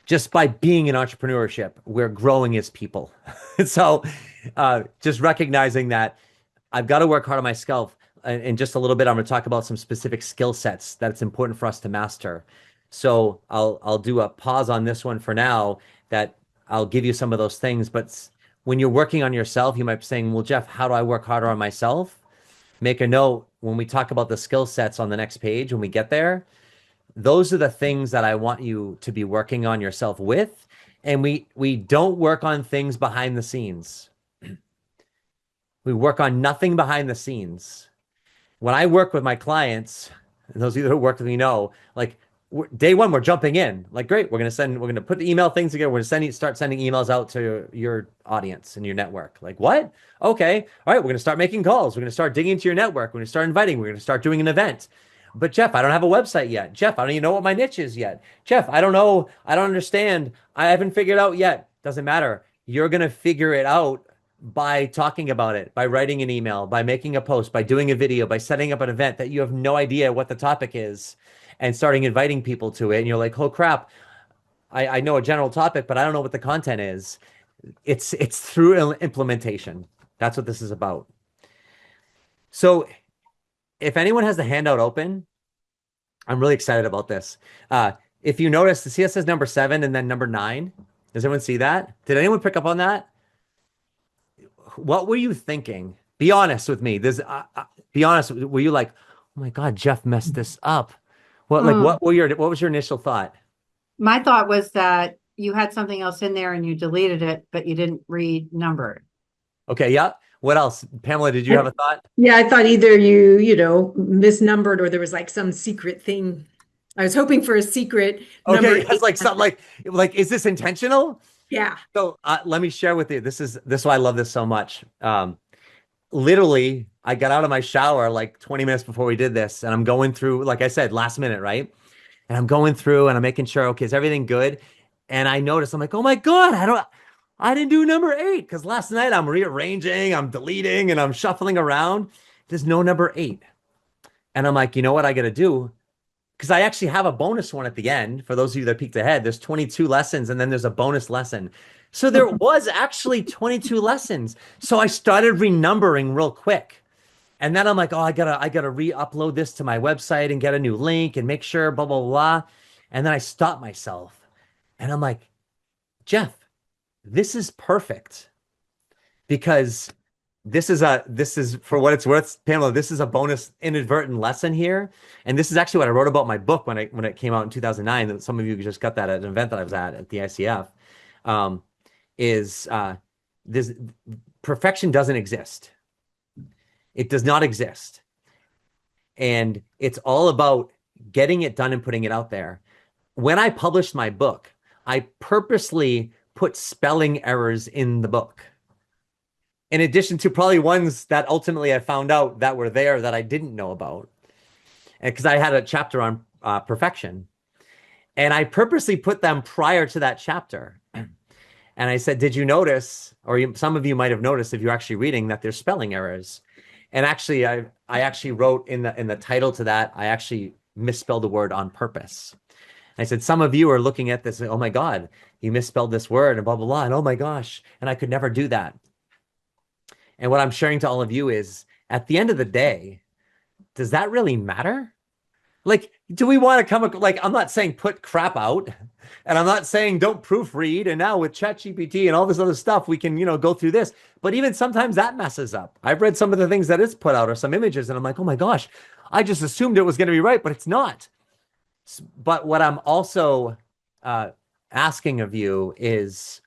Just by being in entrepreneurship, we're growing as people. So just recognizing that I've got to work hard on myself. In just a little bit, I'm going to talk about some specific skill sets that it's important for us to master. So I'll do a pause on this one for now, that I'll give you some of those things. But when you're working on yourself, you might be saying, well, Jeff, how do I work harder on myself? Make a note when we talk about the skill sets on the next page, when we get there, those are the things that I want you to be working on yourself with. And we don't work on things behind the scenes. We work on nothing behind the scenes. When I work with my clients, and those of you who work with me know, like day one, we're jumping in. Like, great, we're gonna put the email things together. We're gonna start sending emails out to your audience and your network. Like, what? Okay, all right, we're gonna start making calls. We're gonna start digging into your network. We're gonna start inviting. We're gonna start doing an event. But Jeff, I don't have a website yet. Jeff, I don't even know what my niche is yet. Jeff, I don't know. I don't understand. I haven't figured out yet. Doesn't matter. You're gonna figure it out by talking about it, by writing an email, by making a post, by doing a video, by setting up an event that you have no idea what the topic is and starting inviting people to it. And you're like, oh crap, I know a general topic, but I don't know what the content is. It's through implementation. That's what this is about. So if anyone has the handout open, I'm really excited about this. If you notice, the CS says number 7 and then number 9. Does anyone see that? Did anyone pick up on that? What were you thinking? Be honest with me. Be honest. Were you like, oh my God, Jeff messed this up? What was your initial thought? My thought was that you had something else in there and you deleted it, but you didn't renumber it. Okay, yeah. What else? Pamela, did you have a thought? Yeah, I thought either you misnumbered or there was like some secret thing. I was hoping for a secret number. Okay, it's like something like, is this intentional? Yeah. So let me share with you. This is why I love this so much. Literally, I got out of my shower like 20 minutes before we did this, and I'm going through, like I said, last minute, right? And I'm going through and I'm making sure, okay, is everything good? And I noticed, I'm like, oh my God, I didn't do number 8 because last night I'm rearranging, I'm deleting, and I'm shuffling around. There's no number 8. And I'm like, you know what I got to do? Because I actually have a bonus one at the end. For those of you that peeked ahead, there's 22 lessons and then there's a bonus lesson. So there was actually 22 lessons. So I started renumbering real quick. And then I'm like, oh, I gotta re-upload this to my website and get a new link and make sure, blah, blah, blah. And then I stopped myself. And I'm like, Jeff, this is perfect. Because this is for what it's worth, Pamela, this is a bonus inadvertent lesson here. And this is actually what I wrote about my book when it came out in 2009. Some of you just got that at an event that I was at the ICF. This perfection doesn't exist. It does not exist. And it's all about getting it done and putting it out there. When I published my book, I purposely put spelling errors in the book. In addition to probably ones that ultimately I found out that were there that I didn't know about. And because I had a chapter on perfection. And I purposely put them prior to that chapter. And I said, did you notice, or some of you might have noticed if you're actually reading, that there's spelling errors. And actually, I actually wrote in the title to that, I actually misspelled the word on purpose. I said, some of you are looking at this, oh my God, you misspelled this word and blah, blah, blah. And oh my gosh, and I could never do that. And what I'm sharing to all of you is, at the end of the day, does that really matter? Like, do we want to I'm not saying put crap out, and I'm not saying don't proofread. And now with ChatGPT and all this other stuff, we can, go through this. But even sometimes that messes up. I've read some of the things that it's put out or some images, and I'm like, oh my gosh, I just assumed it was going to be right, but it's not. But what I'm also asking of you is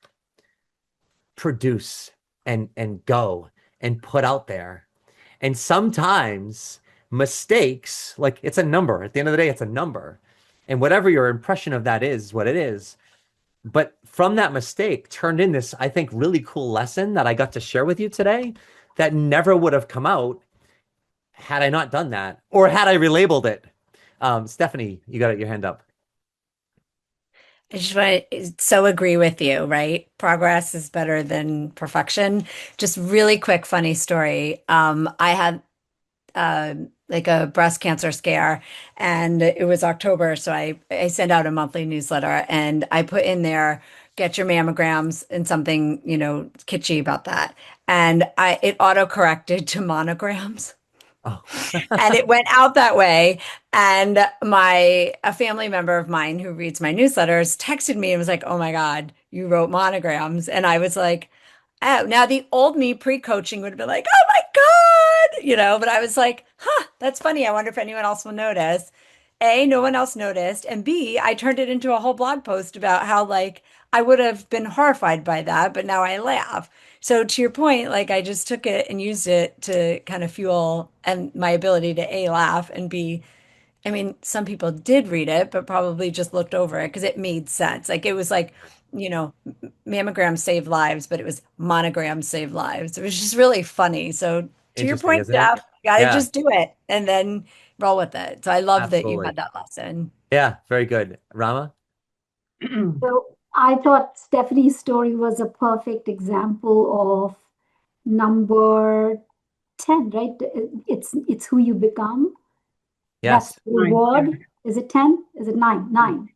produce and go and put out there. And sometimes mistakes, like it's a number. At the end of the day, it's a number. And whatever your impression of that is what it is. But from that mistake turned in this, I think, really cool lesson that I got to share with you today that never would have come out had I not done that or had I relabeled it. Stephanie, you got your hand up. I just want to so agree with you, right? Progress is better than perfection. Just really quick, funny story. I had like a breast cancer scare, and it was October, so I send out a monthly newsletter, and I put in there, get your mammograms, and something, kitschy about that. And it auto corrected to monograms. Oh. And it went out that way. And a family member of mine who reads my newsletters texted me and was like, oh my God, you wrote monograms. And I was like, Oh, now the old me pre-coaching would have been like, oh my God, but I was like, huh, that's funny. I wonder if anyone else will notice. A, no one else noticed. And B, I turned it into a whole blog post about how like I would have been horrified by that, but now I laugh. So to your point, like I just took it and used it to kind of fuel and my ability to A, laugh, and B, I mean, some people did read it, but probably just looked over it because it made sense. Like it was like, mammograms save lives, but it was monograms save lives. It was just really funny. So to your Interesting, point, isn't it? Jeff, you got to Yeah, just do it and then roll with it. So I love that you absolutely. had that lesson. Yeah, very good. Rama? So I thought Stephanie's story was a perfect example of number 10, right? It's who you become. That's Yes. the Nine, yeah. reward. Is it 10? Is it 9? 9.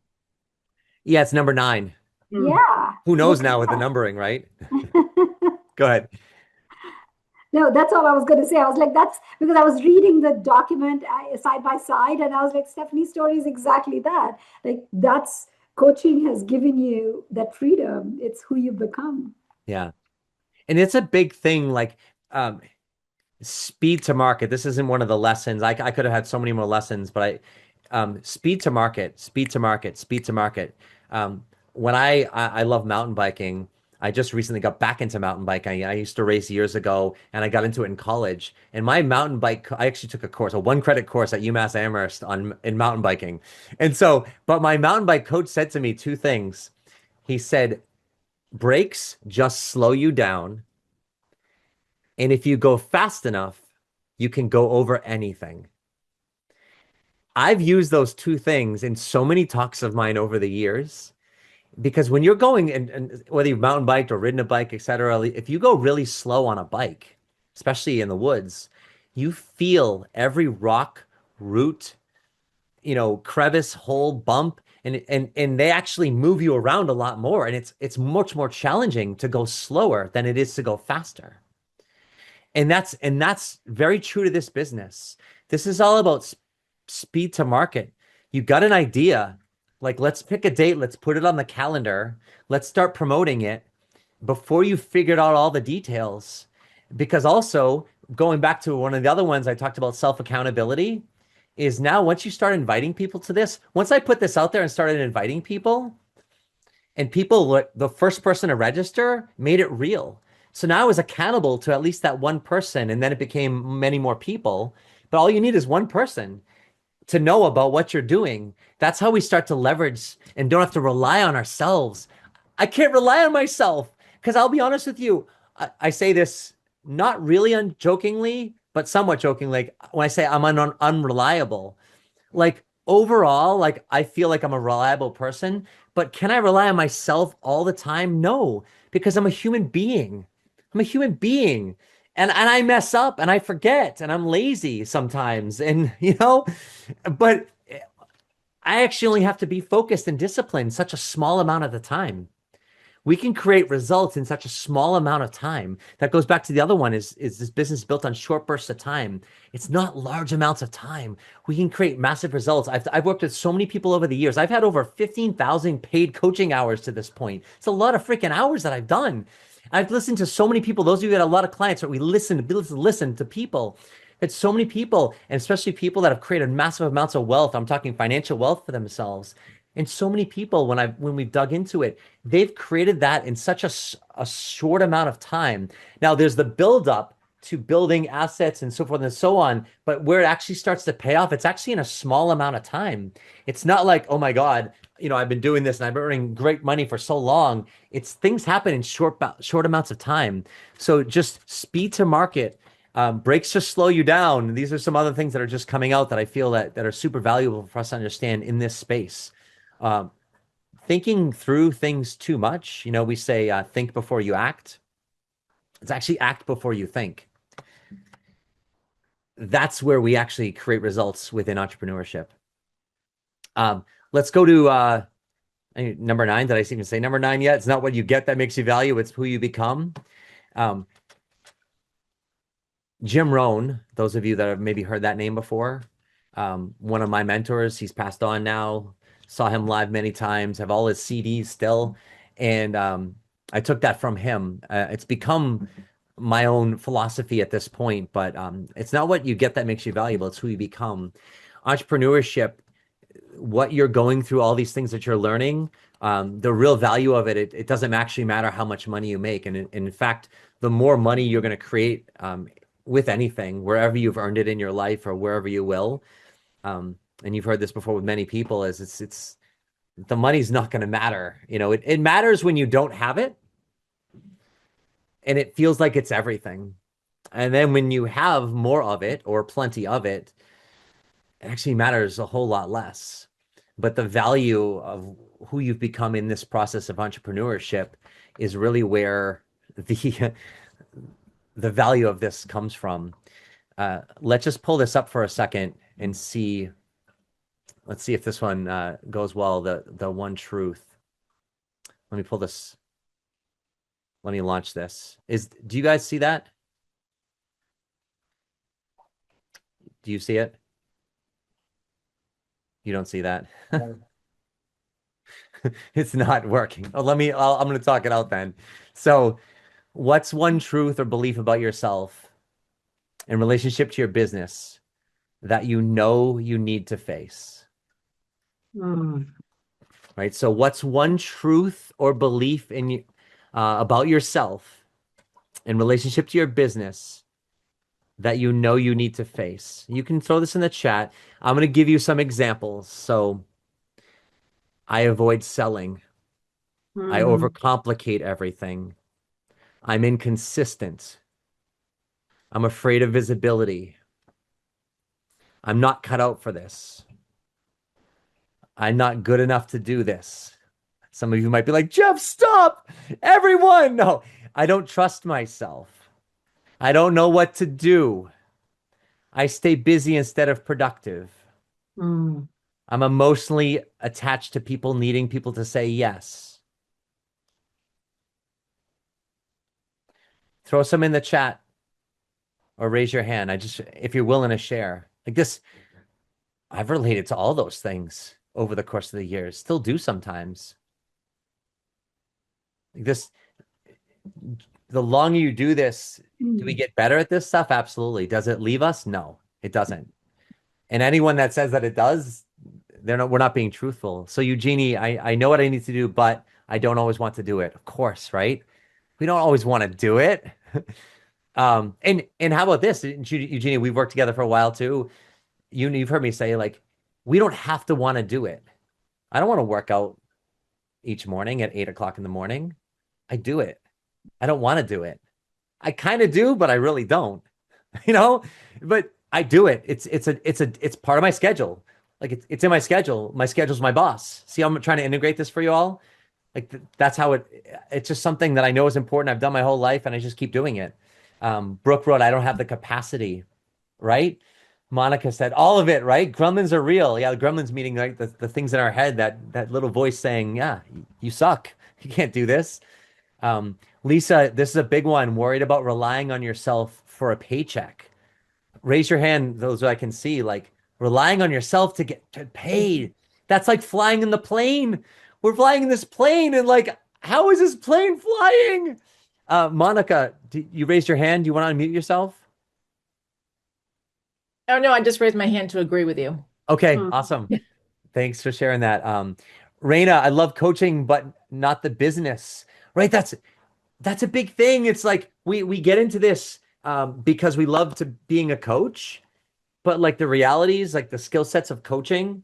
Yeah, it's number 9. Mm. Yeah. Who knows Look now with the at numbering, right? that. Go ahead. No, that's all I was going to say. I was like, that's because I was reading the document side by side, and I was like, Stephanie's story is exactly that. Like, that's coaching has given you that freedom. It's who you become. Yeah. And it's a big thing, like um, speed to market. This isn't one of the lessons. I could have had so many more lessons, but speed to market, speed to market, speed to market. When I love mountain biking. I just recently got back into mountain biking. I used to race years ago, and I got into it in college. And my mountain bike, I actually took a course, a 1 credit course at UMass Amherst in mountain biking. And so, but my mountain bike coach said to me two things. He said, brakes just slow you down. And if you go fast enough, you can go over anything. I've used those two things in so many talks of mine over the years because when you're going and whether you've mountain biked or ridden a bike, etc., if you go really slow on a bike, especially in the woods, you feel every rock, root, crevice, hole, bump, and they actually move you around a lot more. And it's much more challenging to go slower than it is to go faster. And that's very true to this business. This is all about speed to market. You got an idea, like let's pick a date, let's put it on the calendar, let's start promoting it before you figured out all the details. Because also, going back to one of the other ones I talked about, self-accountability, is now once you start inviting people to this, once I put this out there and started inviting people, and people, the first person to register made it real. So now I was accountable to at least that one person, and then it became many more people. But all you need is one person to know about what you're doing. That's how we start to leverage and don't have to rely on ourselves. I can't rely on myself because I'll be honest with you. I say this not really jokingly, but somewhat jokingly. Like when I say I'm unreliable, like overall, like I feel like I'm a reliable person, but can I rely on myself all the time? No, because I'm a human being. I'm a human being. And I mess up and I forget and I'm lazy sometimes. And but I actually only have to be focused and disciplined such a small amount of the time. We can create results in such a small amount of time. That goes back to the other one is this business built on short bursts of time. It's not large amounts of time. We can create massive results. I've worked with so many people over the years. I've had over 15,000 paid coaching hours to this point. It's a lot of freaking hours that I've done. I've listened to so many people. Those of you that have a lot of clients, right? We listen to people. It's so many people, and especially people that have created massive amounts of wealth. I'm talking financial wealth for themselves. And so many people, when we've dug into it, they've created that in such a short amount of time. Now, there's the buildup to building assets and so forth and so on, but where it actually starts to pay off, it's actually in a small amount of time. It's not like, oh my God, I've been doing this and I've been earning great money for so long. It's things happen in short amounts of time. So just speed to market. Breaks just slow you down. These are some other things that are just coming out that I feel that are super valuable for us to understand in this space. Um, Thinking through things too much. We say think before you act. It's actually act before you think. That's where we actually create results within entrepreneurship. Let's go to number 9. Did I even say number 9 yet? It's not what you get that makes you value. It's who you become. Jim Rohn, those of you that have maybe heard that name before, one of my mentors, he's passed on now, saw him live many times, have all his CDs still. And I took that from him. It's become my own philosophy at this point, but it's not what you get that makes you valuable. It's who you become. Entrepreneurship, what you're going through, all these things that you're learning, the real value of it doesn't actually matter how much money you make. And in fact, the more money you're going to create with anything, wherever you've earned it in your life or wherever you will, and you've heard this before with many people, is it's the money's not going to matter. It matters when you don't have it and it feels like it's everything. And then when you have more of it or plenty of it, it actually matters a whole lot less. But the value of who you've become in this process of entrepreneurship is really where the the value of this comes from. Let's just pull this up for a second and see. Let's see if this one goes well. The one truth. Let me pull this. Let me launch this. Do you guys see that? Do you see it? You don't see that? It's not working. Oh, I'm going to talk it out then. So, what's one truth or belief about yourself in relationship to your business that you know you need to face? Right? So, what's one truth or belief about yourself in relationship to your business that you know you need to face? You can throw this in the chat. I'm going to give you some examples. So, I avoid selling. I overcomplicate everything. I'm inconsistent. I'm afraid of visibility. I'm not cut out for this. I'm not good enough to do this. Some of you might be like, Jeff, stop! Everyone! No, I don't trust myself. I don't know what to do. I stay busy instead of productive. I'm emotionally attached to people, needing people to say yes. Throw some in the chat or raise your hand. If you're willing to share. Like this, I've related to all those things over the course of the years. Still do sometimes. Like this, the longer you do this, do we get better at this stuff? Absolutely. Does it leave us? No, it doesn't. And anyone that says that it does, we're not being truthful. So Eugenie, I know what I need to do, but I don't always want to do it. Of course, right? We don't always want to do it. And how about this, Eugenie? We've worked together for a while too. You've heard me say, like, we don't have to want to do it. I don't want to work out each morning at 8 o'clock in the morning. I do it. I don't want to do it. I kind of do, but I really don't. But I do it. It's part of my schedule. Like it's in my schedule. My schedule's my boss. See how I'm trying to integrate this for you all? Like that's how it's just something that I know is important. I've done my whole life and I just keep doing it. Brooke wrote, I don't have the capacity, right? Monica said, all of it, right? Gremlins are real. Yeah, the gremlins meaning like the things in our head, that little voice saying, yeah, you suck. You can't do this. Lisa, this is a big one. Worried about relying on yourself for a paycheck. Raise your hand, those I can see, like relying on yourself to get paid. That's like flying in the plane. We're flying in this plane and like, how is this plane flying? Monica, you raised your hand. Do you want to unmute yourself? Oh, no, I just raised my hand to agree with you. Okay, awesome. Thanks for sharing that. Raina, I love coaching, but not the business, right? That's a big thing. It's like we get into this because we love to being a coach, but like the realities, like the skill sets of coaching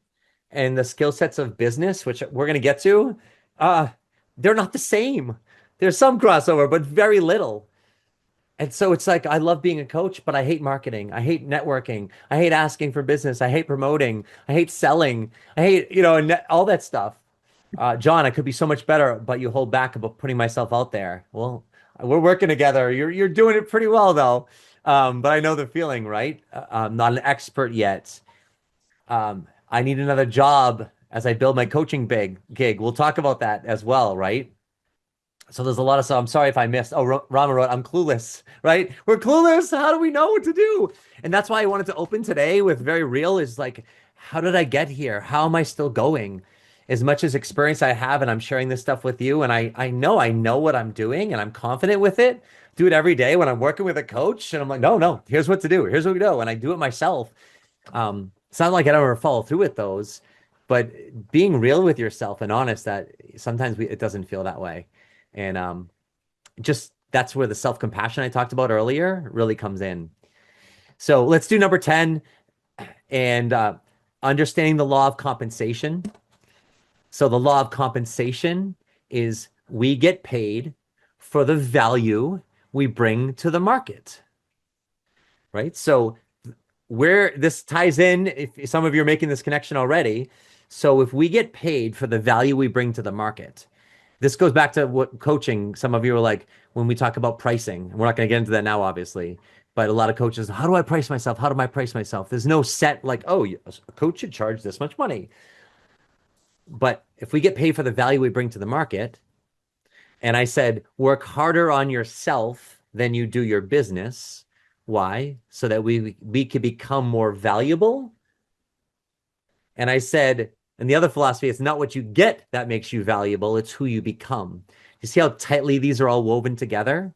and the skill sets of business, which we're going to get to, they're not the same. There's some crossover, but very little. And so it's like, I love being a coach, but I hate marketing. I hate networking. I hate asking for business. I hate promoting. I hate selling. I hate, and all that stuff. John, I could be so much better, but you hold back about putting myself out there. Well, we're working together. You're doing it pretty well though. But I know the feeling, right? I'm not an expert yet. I need another job as I build my coaching gig. We'll talk about that as well, right? So there's a lot of stuff. I'm sorry if I missed. Oh, Rama wrote, I'm clueless, right? We're clueless. How do we know what to do? And that's why I wanted to open today with very real is like, how did I get here? How am I still going? as much as experience I have, and I'm sharing this stuff with you, and I know what I'm doing, and I'm confident with it. Do it every day when I'm working with a coach, and I'm like, no, no, here's what to do. Here's what we do, and I do it myself. It's not like I don't ever follow through with those, but being real with yourself and honest that sometimes it doesn't feel that way, and just that's where the self-compassion I talked about earlier really comes in. So let's do number 10 and understanding the law of compensation. So the law of compensation is we get paid for the value we bring to the market, right? So where this ties in, if some of you are making this connection already, so if we get paid for the value we bring to the market, this goes back to what coaching, some of you are like, when we talk about pricing, and we're not going to get into that now, obviously, but a lot of coaches, how do I price myself? How do I price myself? There's no set like, oh, a coach should charge this much money. But if we get paid for the value we bring to the market, and I said, work harder on yourself than you do your business. Why? So that we could become more valuable. And I said, and the other philosophy, it's not what you get that makes you valuable, it's who you become. You see how tightly these are all woven together?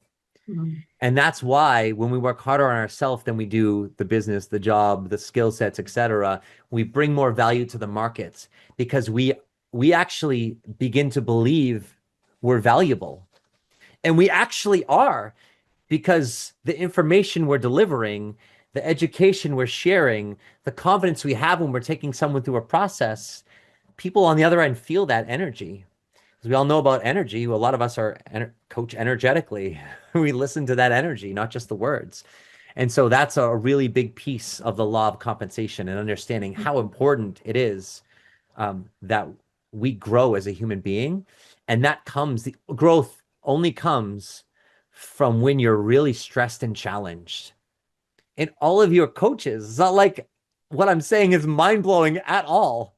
Mhm. And that's why when we work harder on ourselves than we do the business, the job, the skill sets, etc., we bring more value to the markets because we actually begin to believe we're valuable. And we actually are, because the information we're delivering, the education we're sharing, the confidence we have when we're taking someone through a process, people on the other end feel that energy. As we all know about energy, a lot of us are coach energetically. We listen to that energy, not just the words. And so that's a really big piece of the law of compensation and understanding how important it is that we grow as a human being. And that comes, the growth only comes from when you're really stressed and challenged. And all of your coaches, it's not like what I'm saying is mind blowing at all.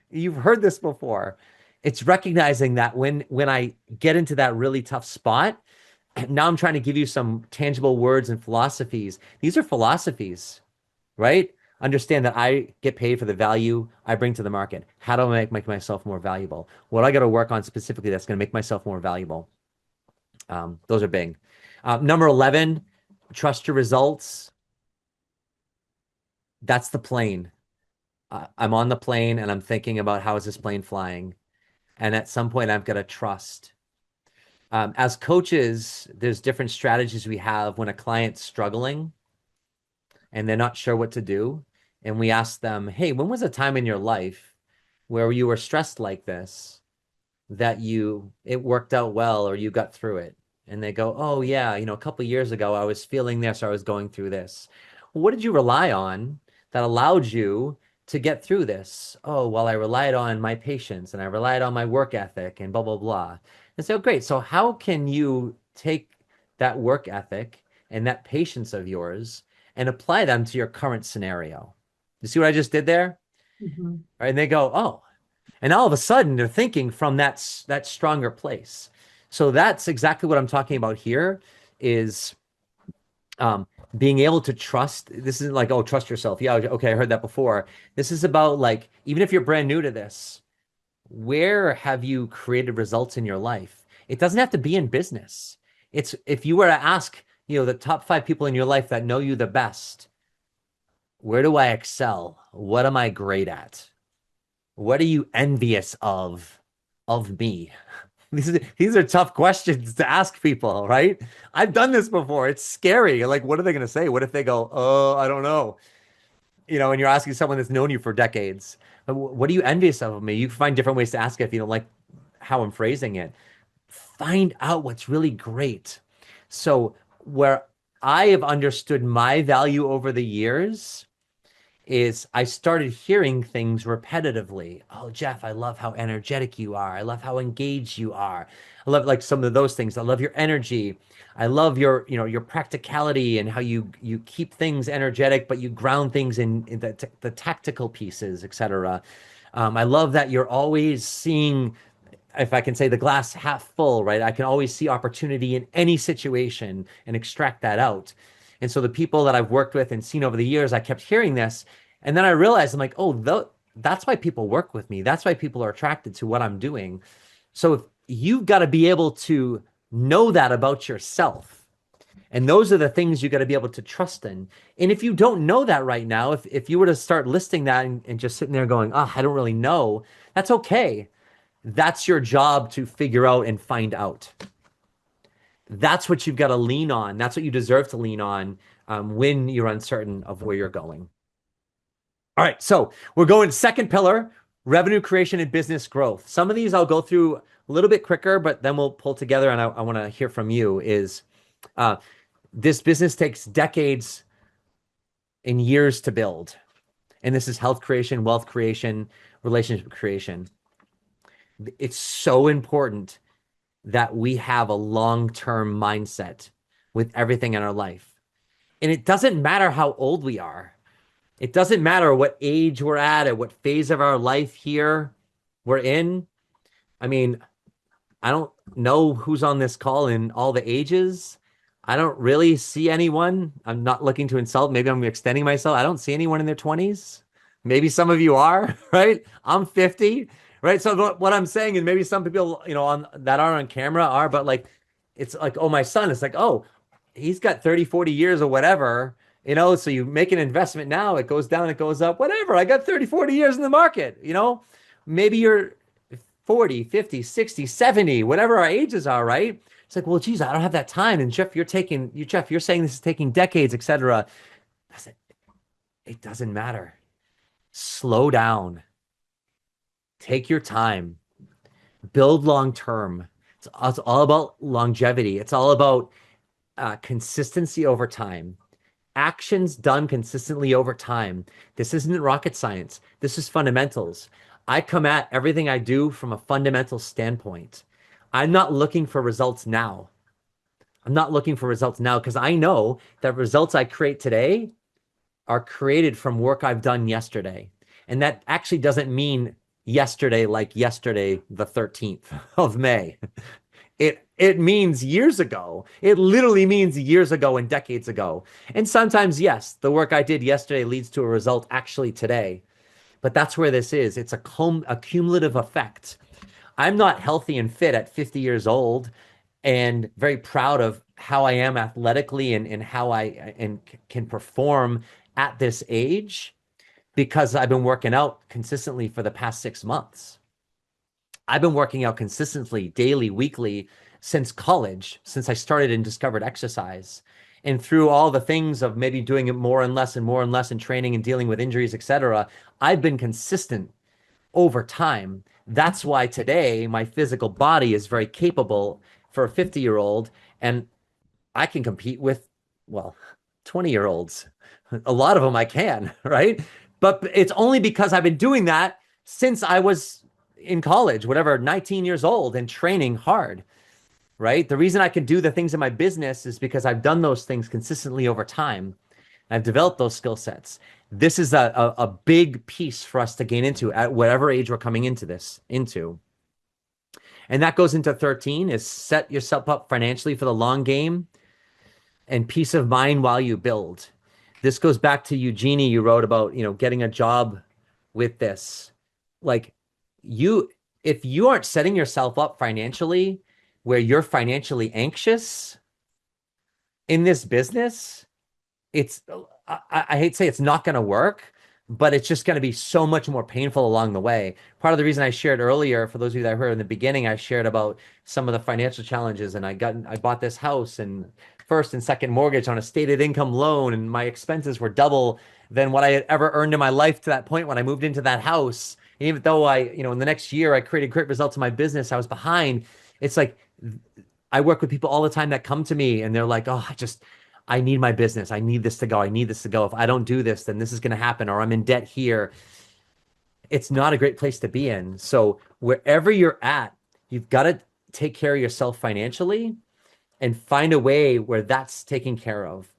You've heard this before. It's recognizing that when I get into that really tough spot, now I'm trying to give you some tangible words and philosophies. These are philosophies, right? Understand that I get paid for the value I bring to the market. How do I make myself more valuable? What do I got to work on specifically that's going to make myself more valuable? Those are big. Number 11, trust your results. That's the plane. I'm on the plane and I'm thinking about how is this plane flying? And at some point, I've got to trust. As coaches, there's different strategies we have when a client's struggling and they're not sure what to do. And we ask them, hey, when was a time in your life where you were stressed like this, that it worked out well or you got through it? And they go, oh, yeah, a couple of years ago, I was feeling this or I was going through this. Well, what did you rely on that allowed you to get through this? Oh, well, I relied on my patience and I relied on my work ethic and blah, blah, blah. And so, great. So how can you take that work ethic and that patience of yours and apply them to your current scenario? You see what I just did there? Mhm. Right? And they go, oh, and all of a sudden they're thinking from that stronger place. So that's exactly what I'm talking about here is being able to trust. This isn't like, oh, trust yourself. Yeah, okay, I heard that before. This is about like, even if you're brand new to this, where have you created results in your life? It doesn't have to be in business. It's if you were to ask, the top 5 people in your life that know you the best, where do I excel? What am I great at? What are you envious of me? These are tough questions to ask people, right? I've done this before. It's scary. Like, what are they going to say? What if they go, oh, I don't know? And you're asking someone that's known you for decades, what are you envious of me? You can find different ways to ask it if you don't like how I'm phrasing it. Find out what's really great. So where I have understood my value over the years is I started hearing things repetitively. Oh, Jeff, I love how energetic you are. I love how engaged you are. I love like some of those things. I love your energy. I love your practicality and how you keep things energetic, but you ground things in the tactical pieces, etc. I love that you're always seeing, if I can say, the glass half full, right? I can always see opportunity in any situation and extract that out. And so the people that I've worked with and seen over the years, I kept hearing this. And then I realized I'm like, oh, That's why people work with me. That's why people are attracted to what I'm doing. So if you've got to be able to know that about yourself, and those are the things you got to be able to trust in. And if you don't know that right now, if you were to start listing that and just sitting there going, oh, I don't really know, that's okay. That's your job to figure out and find out. That's what you've got to lean on. That's what you deserve to lean on when you're uncertain of where you're going. All right, so we're going second pillar, revenue creation and business growth. Some of these I'll go through a little bit quicker, but then we'll pull together, and I want to hear from you is this business takes decades and years to build. And this is health creation, wealth creation, relationship creation. It's so important that we have a long-term mindset with everything in our life. And it doesn't matter how old we are. It doesn't matter what age we're at what phase of our life here we're in. I mean, I don't know who's on this call in all the ages. I don't really see anyone. I'm not looking to insult. Maybe I'm extending myself. I don't see anyone in their 20s. Maybe some of you are, right? I'm 50, right? So what I'm saying, and maybe some people, on that are on camera are, but like, it's like, oh, my son, it's like, oh, he's got 30, 40 years or whatever, so you make an investment now, it goes down, it goes up, whatever. I got 30, 40 years in the market, maybe you're 40, 50, 60, 70, whatever our ages are, right? It's like, well, geez, I don't have that time. And Jeff, you're saying this is taking decades, etc. I said, it doesn't matter. Slow down. Take your time. Build long term. It's all about longevity. It's all about consistency over time. Actions done consistently over time. This isn't rocket science. This is fundamentals. I come at everything I do from a fundamental standpoint. I'm not looking for results now. I'm not looking for results now because I know that results I create today are created from work I've done yesterday. And that actually doesn't mean yesterday, like yesterday, the 13th of May. It means years ago. It literally means years ago and decades ago. And sometimes, yes, the work I did yesterday leads to a result actually today. But that's where this is. It's a cumulative effect. I'm not healthy and fit at 50 years old and very proud of how I am athletically and how I can perform at this age because I've been working out consistently for the past 6 months. I've been working out consistently, daily, weekly, since college, since I started and discovered exercise. And through all the things of maybe doing it more and less and more and less and training and dealing with injuries, etc., I've been consistent over time. That's why today my physical body is very capable for a 50-year-old, and I can compete with, well, 20-year-olds. A lot of them I can, right? But it's only because I've been doing that since I was in college, whatever, 19 years old and training hard, right? The reason I can do the things in my business is because I've done those things consistently over time. I've developed those skill sets. This is a big piece for us to gain into at whatever age we're coming into. And that goes into 13 is set yourself up financially for the long game and peace of mind while you build. This goes back to Eugenie, you wrote about, getting a job with this. Like if you aren't setting yourself up financially where you're financially anxious in this business, I hate to say it's not going to work, but it's just going to be so much more painful along the way. Part of the reason I shared earlier, for those of you that heard in the beginning, I shared about some of the financial challenges, and I bought this house and first and second mortgage on a stated income loan, and my expenses were double than what I had ever earned in my life to that point when I moved into that house. And even though in the next year I created great results in my business, I was behind. It's like I work with people all the time that come to me and they're like, oh, I need my business. I need this to go. I need this to go. If I don't do this, then this is going to happen, or I'm in debt here. It's not a great place to be in. So wherever you're at, you've got to take care of yourself financially and find a way where that's taken care of.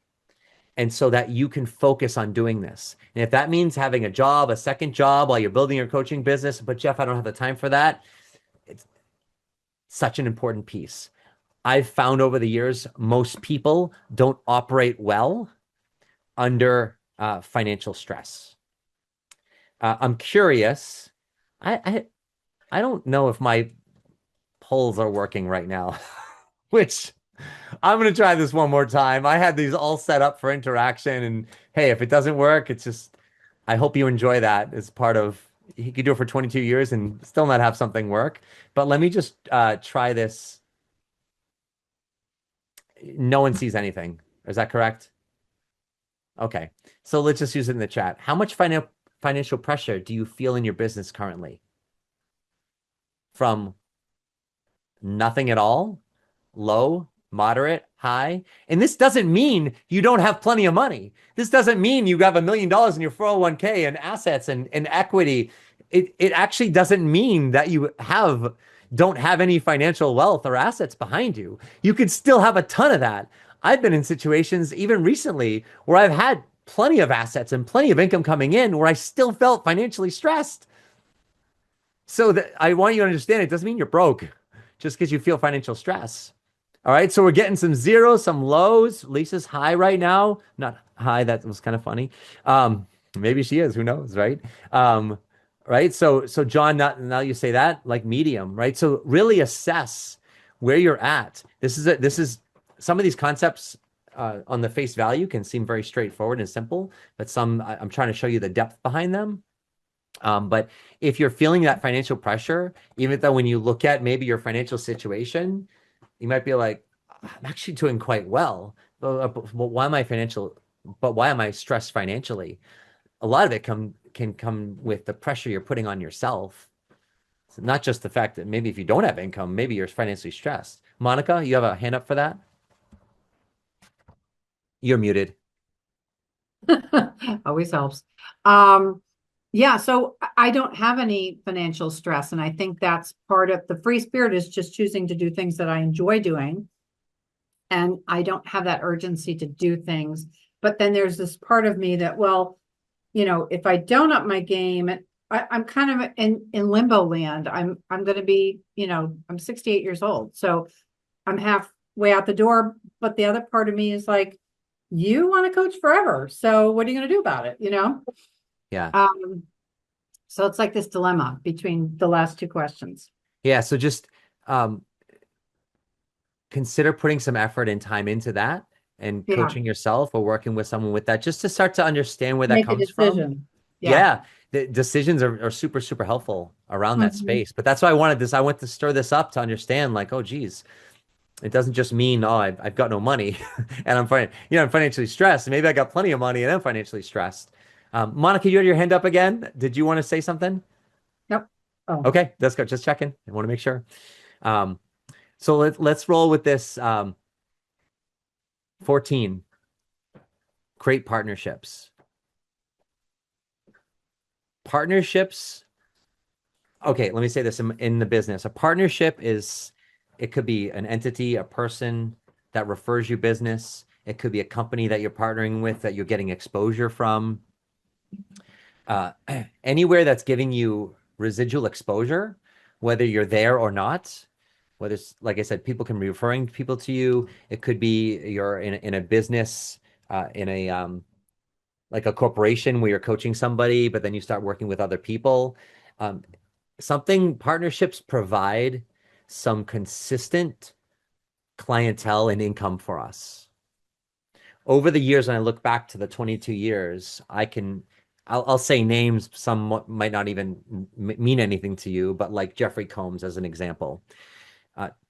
And so that you can focus on doing this. And if that means having a second job while you're building your coaching business, but Jeff, I don't have the time for that. It's such an important piece. I've found over the years, most people don't operate well under financial stress. I'm curious. I, I I don't know if my polls are working right now, which I'm going to try this one more time. I had these all set up for interaction, and hey, if it doesn't work, it's just, I hope you enjoy that as part of, he could do it for 22 years and still not have something work. But let me just try this. No one sees anything. Is that correct? Okay. So let's just use it in the chat. How much financial pressure do you feel in your business currently? From nothing at all, low, moderate, high. And this doesn't mean you don't have plenty of money. This doesn't mean you have $1 million in your 401k and assets and equity. It actually doesn't mean that you don't have any financial wealth or assets behind you. You could still have a ton of that. I've been in situations even recently where I've had plenty of assets and plenty of income coming in where I still felt financially stressed. So that I want you to understand, it doesn't mean you're broke just because you feel financial stress. All right, so we're getting some zeros, some lows. Lisa's high right now. Not high, that was kind of funny. Maybe she is, who knows, right? Right. So John, now you say that, like medium, right? So really assess where you're at. This is some of these concepts on the face value can seem very straightforward and simple, but some I'm trying to show you the depth behind them. But if you're feeling that financial pressure, even though when you look at maybe your financial situation, you might be like, I'm actually doing quite well. But why am I stressed financially? A lot of it can come with the pressure you're putting on yourself. So not just the fact that maybe if you don't have income, maybe you're financially stressed. Monica, you have a hand up for that? You're muted. Always helps. Yeah, so I don't have any financial stress, and I think that's part of the free spirit is just choosing to do things that I enjoy doing. And I don't have that urgency to do things. But then there's this part of me that, well, if I don't up my game, I'm kind of in limbo land. I'm going to be, I'm 68 years old. So I'm halfway out the door. But the other part of me is like, you want to coach forever. So what are you going to do about it? Yeah. So it's like this dilemma between the last two questions. Yeah. So just consider putting some effort and time into that and coaching yourself or working with someone with that, just to start to understand where that Make a comes decision. from. Yeah. The decisions are super, super helpful around that space. But that's why I wanted this. I want to stir this up to understand, like, oh, geez, it doesn't just mean, oh, I've got no money and I'm financially stressed. Maybe I got plenty of money and I'm financially stressed. Monica, you had your hand up again. Did you want to say something? Nope. Oh. Okay, let's go. Just checking. I want to make sure. So let's roll with this. 14. Create partnerships. Partnerships. Okay, let me say this in the business. A partnership it could be an entity, a person that refers you business. It could be a company that you're partnering with that you're getting exposure from. Anywhere that's giving you residual exposure, whether you're there or not, whether it's, like I said, people can be referring people to you. It could be you're in a business, like a corporation where you're coaching somebody, but then you start working with other people. Partnerships provide some consistent clientele and income for us. Over the years, when I look back to the 22 years, I'll say names, some might not even mean anything to you, but like Jeffrey Combs as an example,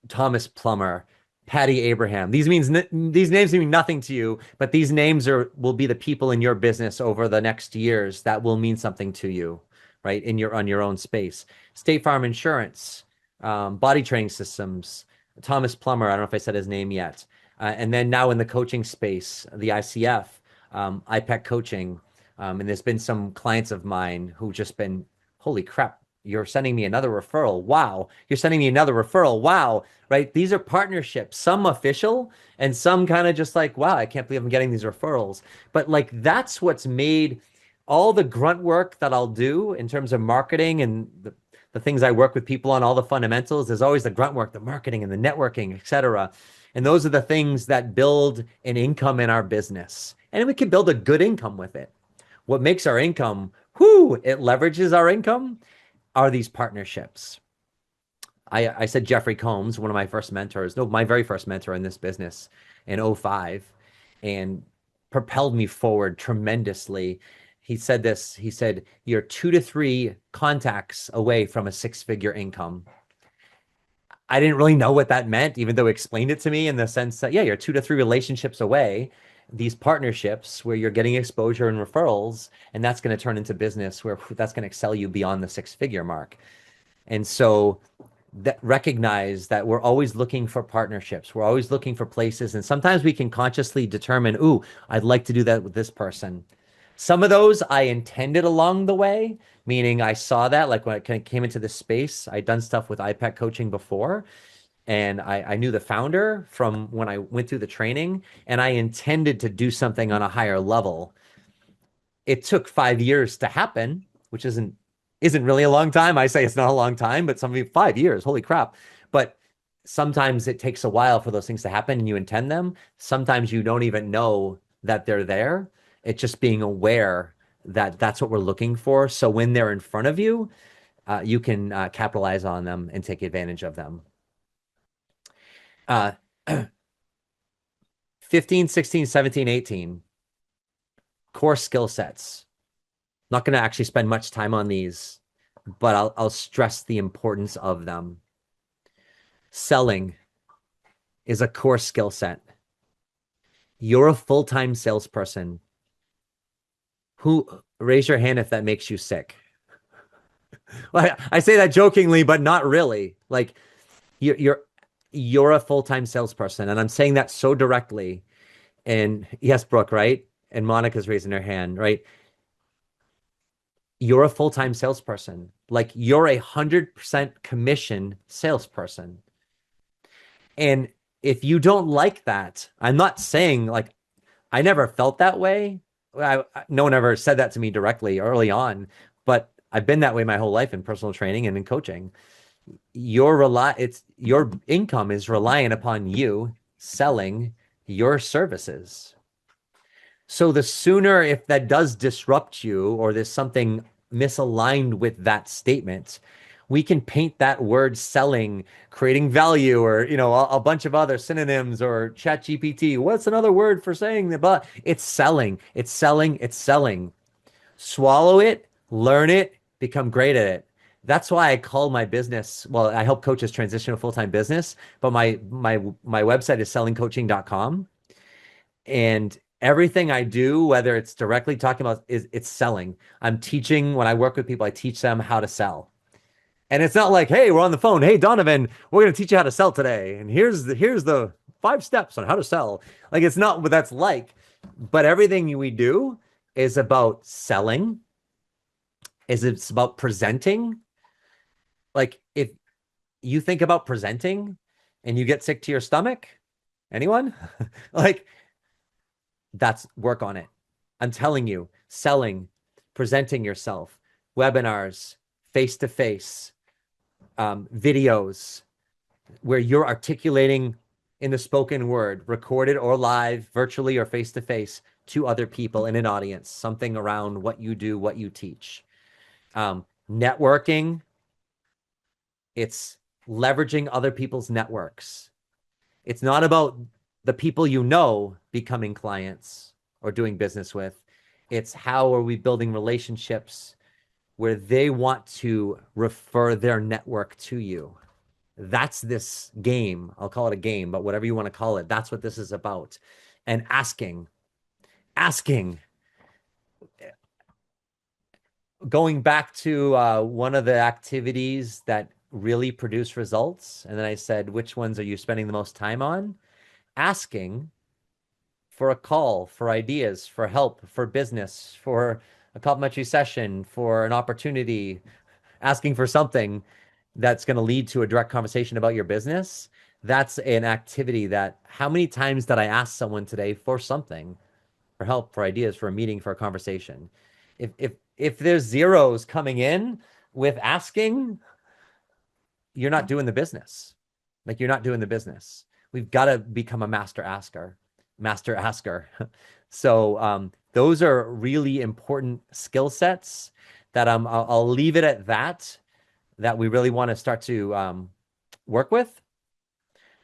Thomas Plummer, Patty Abraham. These names mean nothing to you, but these names will be the people in your business over the next years that will mean something to you, right? On your own space. State Farm Insurance, Body Training Systems, Thomas Plummer. I don't know if I said his name yet. And then now in the coaching space, the ICF, IPEC Coaching. And there's been some clients of mine who just been, holy crap, you're sending me another referral. Wow. You're sending me another referral. Wow. Right. These are partnerships, some official and some kind of just like, wow, I can't believe I'm getting these referrals. But like, that's what's made all the grunt work that I'll do in terms of marketing and the things I work with people on, all the fundamentals. There's always the grunt work, the marketing and the networking, et cetera. And those are the things that build an income in our business. And we can build a good income with it. What makes our income whoo, it leverages our income are these partnerships. I said Jeffrey Combs, one of my first mentors, no, my very first mentor in this business in '05, and propelled me forward tremendously. He said this, he said, you're 2 to 3 contacts away from a 6-figure income. I didn't really know what that meant, even though he explained it to me in the sense that, yeah, you're 2 to 3 relationships away, these partnerships where you're getting exposure and referrals, and that's going to turn into business where that's going to excel you beyond the 6-figure mark. And so that recognize that we're always looking for partnerships. We're always looking for places. And sometimes we can consciously determine, ooh, I'd like to do that with this person. Some of those I intended along the way, meaning I saw that like when I came into this space, I'd done stuff with iPad coaching before. And I knew the founder from when I went through the training, and I intended to do something on a higher level. It took 5 years to happen, which isn't really a long time. I say it's not a long time, but some of you 5 years, holy crap. But sometimes it takes a while for those things to happen and you intend them. Sometimes you don't even know that they're there. It's just being aware that that's what we're looking for. So when they're in front of you, you can capitalize on them and take advantage of them. 15, 16, 17, 18, core skill sets. Not going to actually spend much time on these, but I'll stress the importance of them. Selling is a core skill set. You're a full-time salesperson. Raise your hand if that makes you sick. Well, I say that jokingly, but not really. Like you're a full-time salesperson, and I'm saying that so directly. And yes, Brooke, right? And Monica's raising her hand, right? You're a full-time salesperson. Like you're 100% commission salesperson. And if you don't like that, I'm not saying like I never felt that way. No one ever said that to me directly early on, but I've been that way my whole life in personal training and in coaching. Your income is reliant upon you selling your services. So the sooner, if that does disrupt you or there's something misaligned with that statement, we can paint that word selling, creating value, or a bunch of other synonyms, or chat GPT. What's another word for saying that? But it's selling, it's selling, it's selling. Swallow it, learn it, become great at it. That's why I call my business, well, I help coaches transition to full-time business, but my website is sellingcoaching.com. And everything I do, whether it's directly talking about, it's selling. I'm teaching, when I work with people, I teach them how to sell. And it's not like, hey, we're on the phone. Hey, Donovan, we're going to teach you how to sell today. And here's the 5 steps on how to sell. Like, it's not what that's like. But everything we do is about selling. It's about presenting. Like, if you think about presenting and you get sick to your stomach, anyone? Like, that's work on it. I'm telling you, selling, presenting yourself, webinars, face-to-face, videos where you're articulating in the spoken word, recorded or live, virtually or face-to-face, to other people in an audience, something around what you do, what you teach. Networking, it's leveraging other people's networks. It's not about the people you know becoming clients or doing business with. It's how are we building relationships where they want to refer their network to you. That's this game. I'll call it a game, but whatever you want to call it, that's what this is about. And asking, going back to one of the activities that really produce results. And then I said, which ones are you spending the most time on? Asking for a call, for ideas, for help, for business, for a complimentary session, for an opportunity, asking for something that's going to lead to a direct conversation about your business. That's an activity that, how many times did I ask someone today for something, for help, for ideas, for a meeting, for a conversation? If there's zeros coming in with asking, you're not doing the business. Like, you're not doing the business. We've got to become a master asker. So those are really important skill sets that I'll leave it at that we really want to start to work with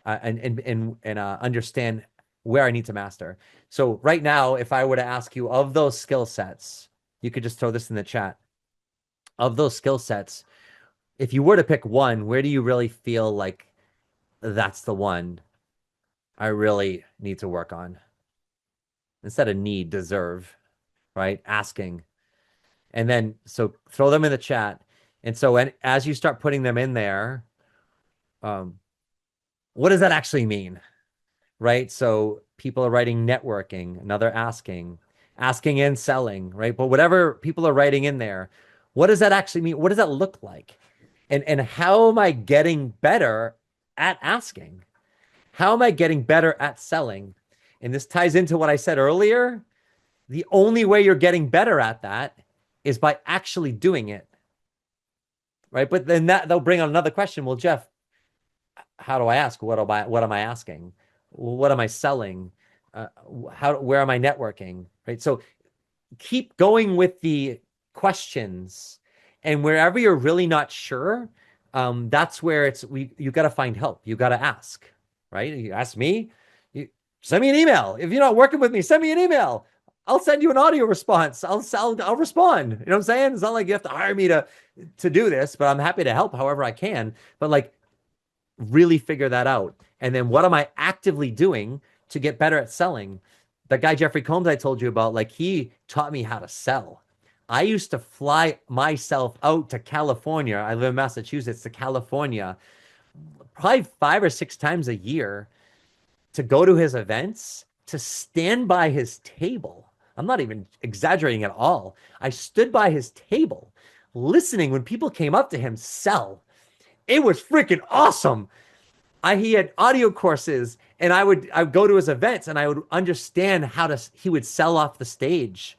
and understand where I need to master. So right now, if I were to ask you of those skill sets, you could just throw this in the chat. Of those skill sets, if you were to pick one, where do you really feel like that's the one I really need to work on? Instead of need, deserve, right? Asking. And then, so throw them in the chat. And so as you start putting them in there, what does that actually mean? Right? So people are writing networking, another asking and selling, right? But whatever people are writing in there, what does that actually mean? What does that look like? And how am I getting better at asking? How am I getting better at selling? And this ties into what I said earlier. The only way you're getting better at that is by actually doing it. Right? But then they'll bring on another question. Well, Jeff, how do I ask? What am I asking? What am I selling? Where am I networking? Right? So keep going with the questions, and wherever you're really not sure, that's where you got to find help. You got to ask, right? You ask me, you send me an email. If you're not working with me, send me an email. I'll send you an audio response. I'll respond. You know what I'm saying? It's not like you have to hire me to do this, but I'm happy to help however I can. But like, really figure that out. And then what am I actively doing to get better at selling? That guy, Jeffrey Combs, I told you about, like, he taught me how to sell. I used to fly myself out to California. I live in Massachusetts, to California, probably 5 or 6 times a year to go to his events, to stand by his table. I'm not even exaggerating at all. I stood by his table, listening when people came up to him sell. It was freaking awesome. He had audio courses, and I would go to his events, and I would understand he would sell off the stage.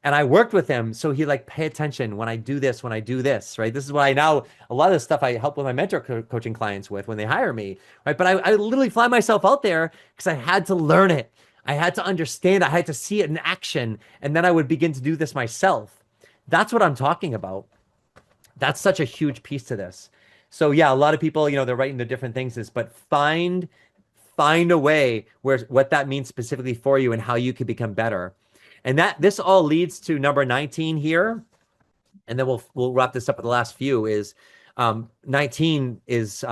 And I worked with him, so he like, pay attention when I do this, right? This is what a lot of the stuff I help with my mentor coaching clients with when they hire me, right? But I literally fly myself out there because I had to learn it. I had to understand. I had to see it in action, and then I would begin to do this myself. That's what I'm talking about. That's such a huge piece to this. So yeah, a lot of people, they're writing the different things, but find a way what that means specifically for you and how you can become better. And this all leads to number 19 here. And then we'll wrap this up with the last few is 19 is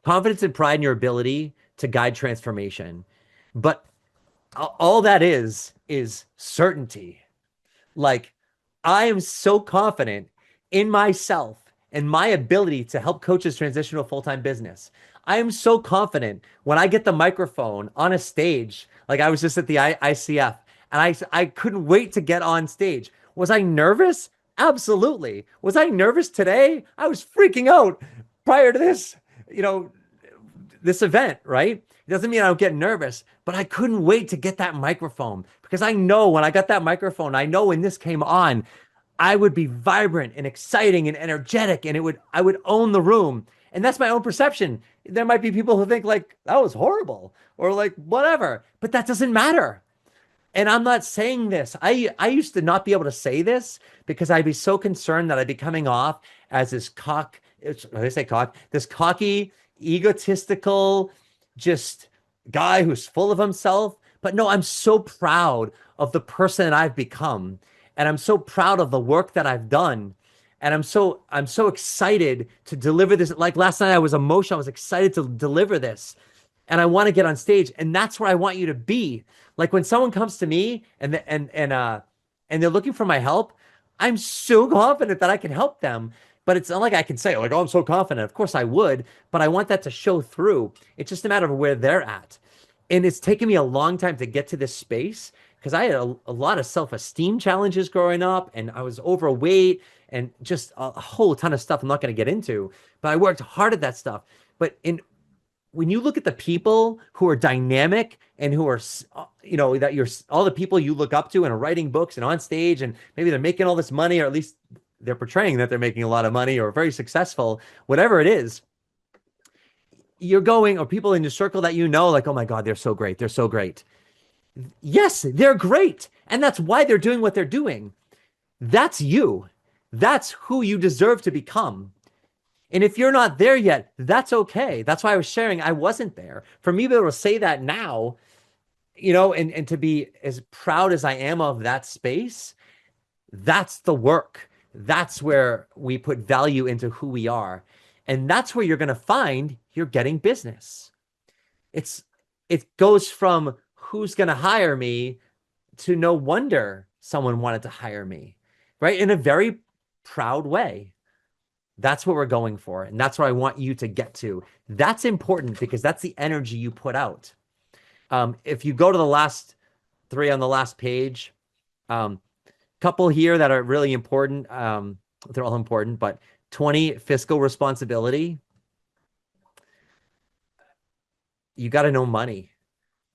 confidence and pride in your ability to guide transformation. But all that is certainty. Like, I am so confident in myself and my ability to help coaches transition to a full-time business. I am so confident when I get the microphone on a stage, like I was just at the ICF, and I couldn't wait to get on stage. Was I nervous? Absolutely. Was I nervous today? I was freaking out prior to this, this event, right? It doesn't mean I don't get nervous, but I couldn't wait to get that microphone because I know when I got that microphone, I know when this came on, I would be vibrant and exciting and energetic, and I would own the room. And that's my own perception. There might be people who think like that was horrible or like whatever, but that doesn't matter. And I'm not saying this. I used to not be able to say this because I'd be so concerned that I'd be coming off as this this cocky, egotistical, just guy who's full of himself. But no, I'm so proud of the person that I've become. And I'm so proud of the work that I've done. And I'm so excited to deliver this. Like last night, I was emotional. I was excited to deliver this. And I want to get on stage. And that's where I want you to be. Like when someone comes to me and they're looking for my help, I'm so confident that I can help them. But it's not like I can say, like, oh, I'm so confident. Of course I would, but I want that to show through. It's just a matter of where they're at. And it's taken me a long time to get to this space because I had a lot of self-esteem challenges growing up, and I was overweight and just a whole ton of stuff I'm not going to get into. But I worked hard at that stuff. But when you look at the people who are dynamic and who are, that you're all the people you look up to and are writing books and on stage, and maybe they're making all this money, or at least they're portraying that they're making a lot of money or very successful, whatever it is, or people in your circle that like, oh my God, they're so great. They're so great. Yes, they're great. And that's why they're doing what they're doing. That's you. That's who you deserve to become. And if you're not there yet, that's okay. That's why I was sharing I wasn't there. For me to be able to say that now, and to be as proud as I am of that space, that's the work. That's where we put value into who we are. And that's where you're going to find you're getting business. It goes from who's going to hire me to no wonder someone wanted to hire me, right? In a very proud way. That's what we're going for. And that's what I want you to get to. That's important because that's the energy you put out. If you go to the last three on the last page, couple here that are really important. They're all important, but 20, fiscal responsibility. You got to know money.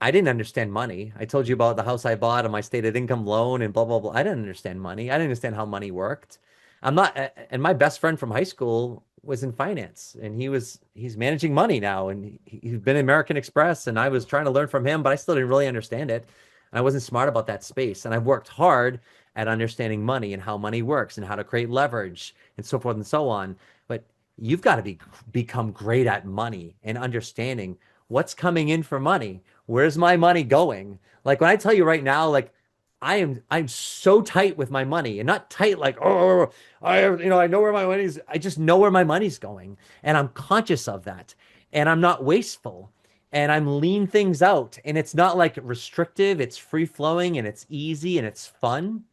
I didn't understand money. I told you about the house I bought and my stated income loan and blah, blah, blah. I didn't understand money. I didn't understand how money worked. And my best friend from high school was in finance and he's managing money now. And he's been in American Express and I was trying to learn from him, but I still didn't really understand it. And I wasn't smart about that space. And I've worked hard at understanding money and how money works and how to create leverage and so forth and so on. But you've got to become great at money and understanding what's coming in for money. Where's my money going? Like when I tell you right now, like I'm so tight with my money and not tight like, oh, I know where my money's, I just know where my money's going. And I'm conscious of that. And I'm not wasteful. And I'm lean things out. And it's not like restrictive, it's free flowing and it's easy and it's fun.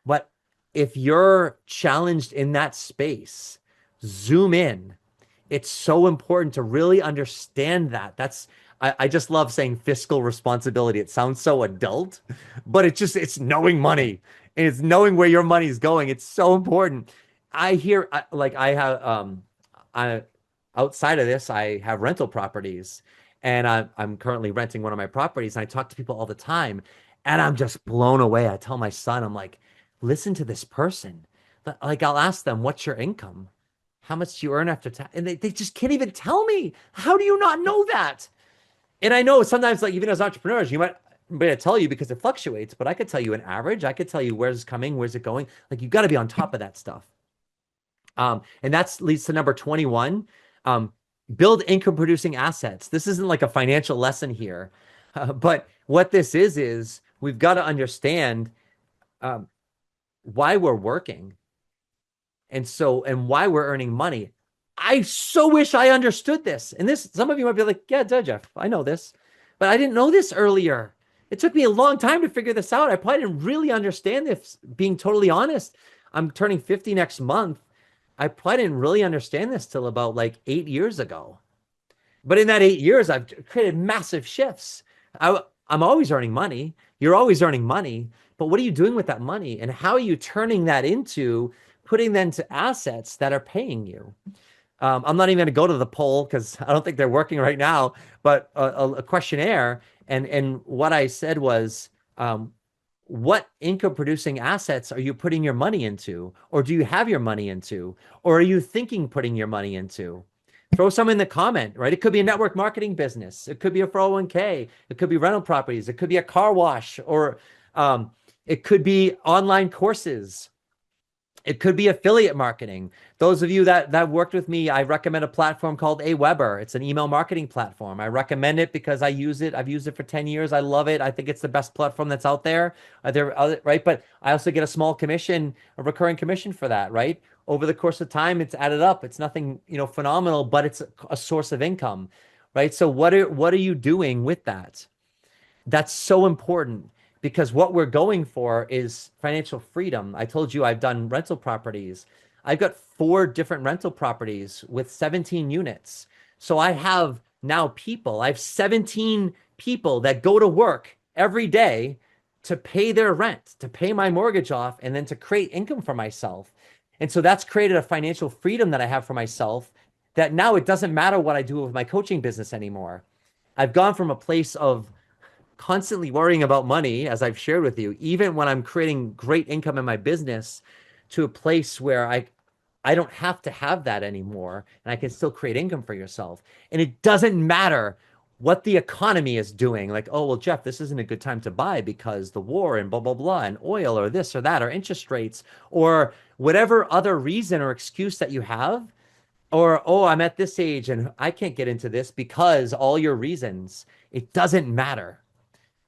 But if you're challenged in that space, zoom in. It's so important to really understand that. I just love saying fiscal responsibility. It sounds so adult, but it's knowing money and it's knowing where your money is going. It's so important. I outside of this, I have rental properties and I'm currently renting one of my properties and I talk to people all the time and I'm just blown away. I tell my son, I'm like, listen to this person. Like I'll ask them, what's your income? How much do you earn after tax? And they just can't even tell me. How do you not know that? And I know sometimes, like even as entrepreneurs, you might be able to tell you because it fluctuates, but I could tell you an average. I could tell you where's it coming, where's it going. Like you've got to be on top of that stuff. And that leads to number 21. Build income producing assets. This isn't like a financial lesson here, but what this is we've got to understand why we're working and why we're earning money. I so wish I understood this. And this, some of you might be like, yeah, duh, Jeff, I know this, but I didn't know this earlier. It took me a long time to figure this out. I probably didn't really understand this, being totally honest. I'm turning 50 next month. I probably didn't really understand this till about like 8 years ago. But in that 8 years, I've created massive shifts. I'm always earning money. You're always earning money. But what are you doing with that money? And how are you turning that into putting them to assets that are paying you? I'm not even going to go to the poll because I don't think they're working right now, but a questionnaire. And what I said was, what income producing assets are you putting your money into? Or do you have your money into? Or are you thinking putting your money into? Throw some in the comment, right? It could be a network marketing business. It could be a 401k. It could be rental properties. It could be a car wash, or it could be online courses. It could be affiliate marketing. Those of you that worked with me, I recommend a platform called Aweber. It's an email marketing platform. I recommend it because I use it. I've used it for 10 years. I love it. I think it's the best platform that's out there. Right? But I also get a small commission, a recurring commission for that, right? Over the course of time, it's added up. It's nothing, phenomenal, but it's a source of income, right? So what are you doing with that? That's so important. Because what we're going for is financial freedom. I told you I've done rental properties. I've got 4 different rental properties with 17 units. So I have now I have 17 people that go to work every day to pay their rent, to pay my mortgage off, and then to create income for myself. And so that's created a financial freedom that I have for myself that now it doesn't matter what I do with my coaching business anymore. I've gone from a place of constantly worrying about money, as I've shared with you, even when I'm creating great income in my business, to a place where I don't have to have that anymore and I can still create income for yourself. And it doesn't matter what the economy is doing. Like, oh, well, Jeff, this isn't a good time to buy because the war and blah, blah, blah, and oil or this or that or interest rates or whatever other reason or excuse that you have. Or, oh, I'm at this age and I can't get into this because all your reasons. It doesn't matter.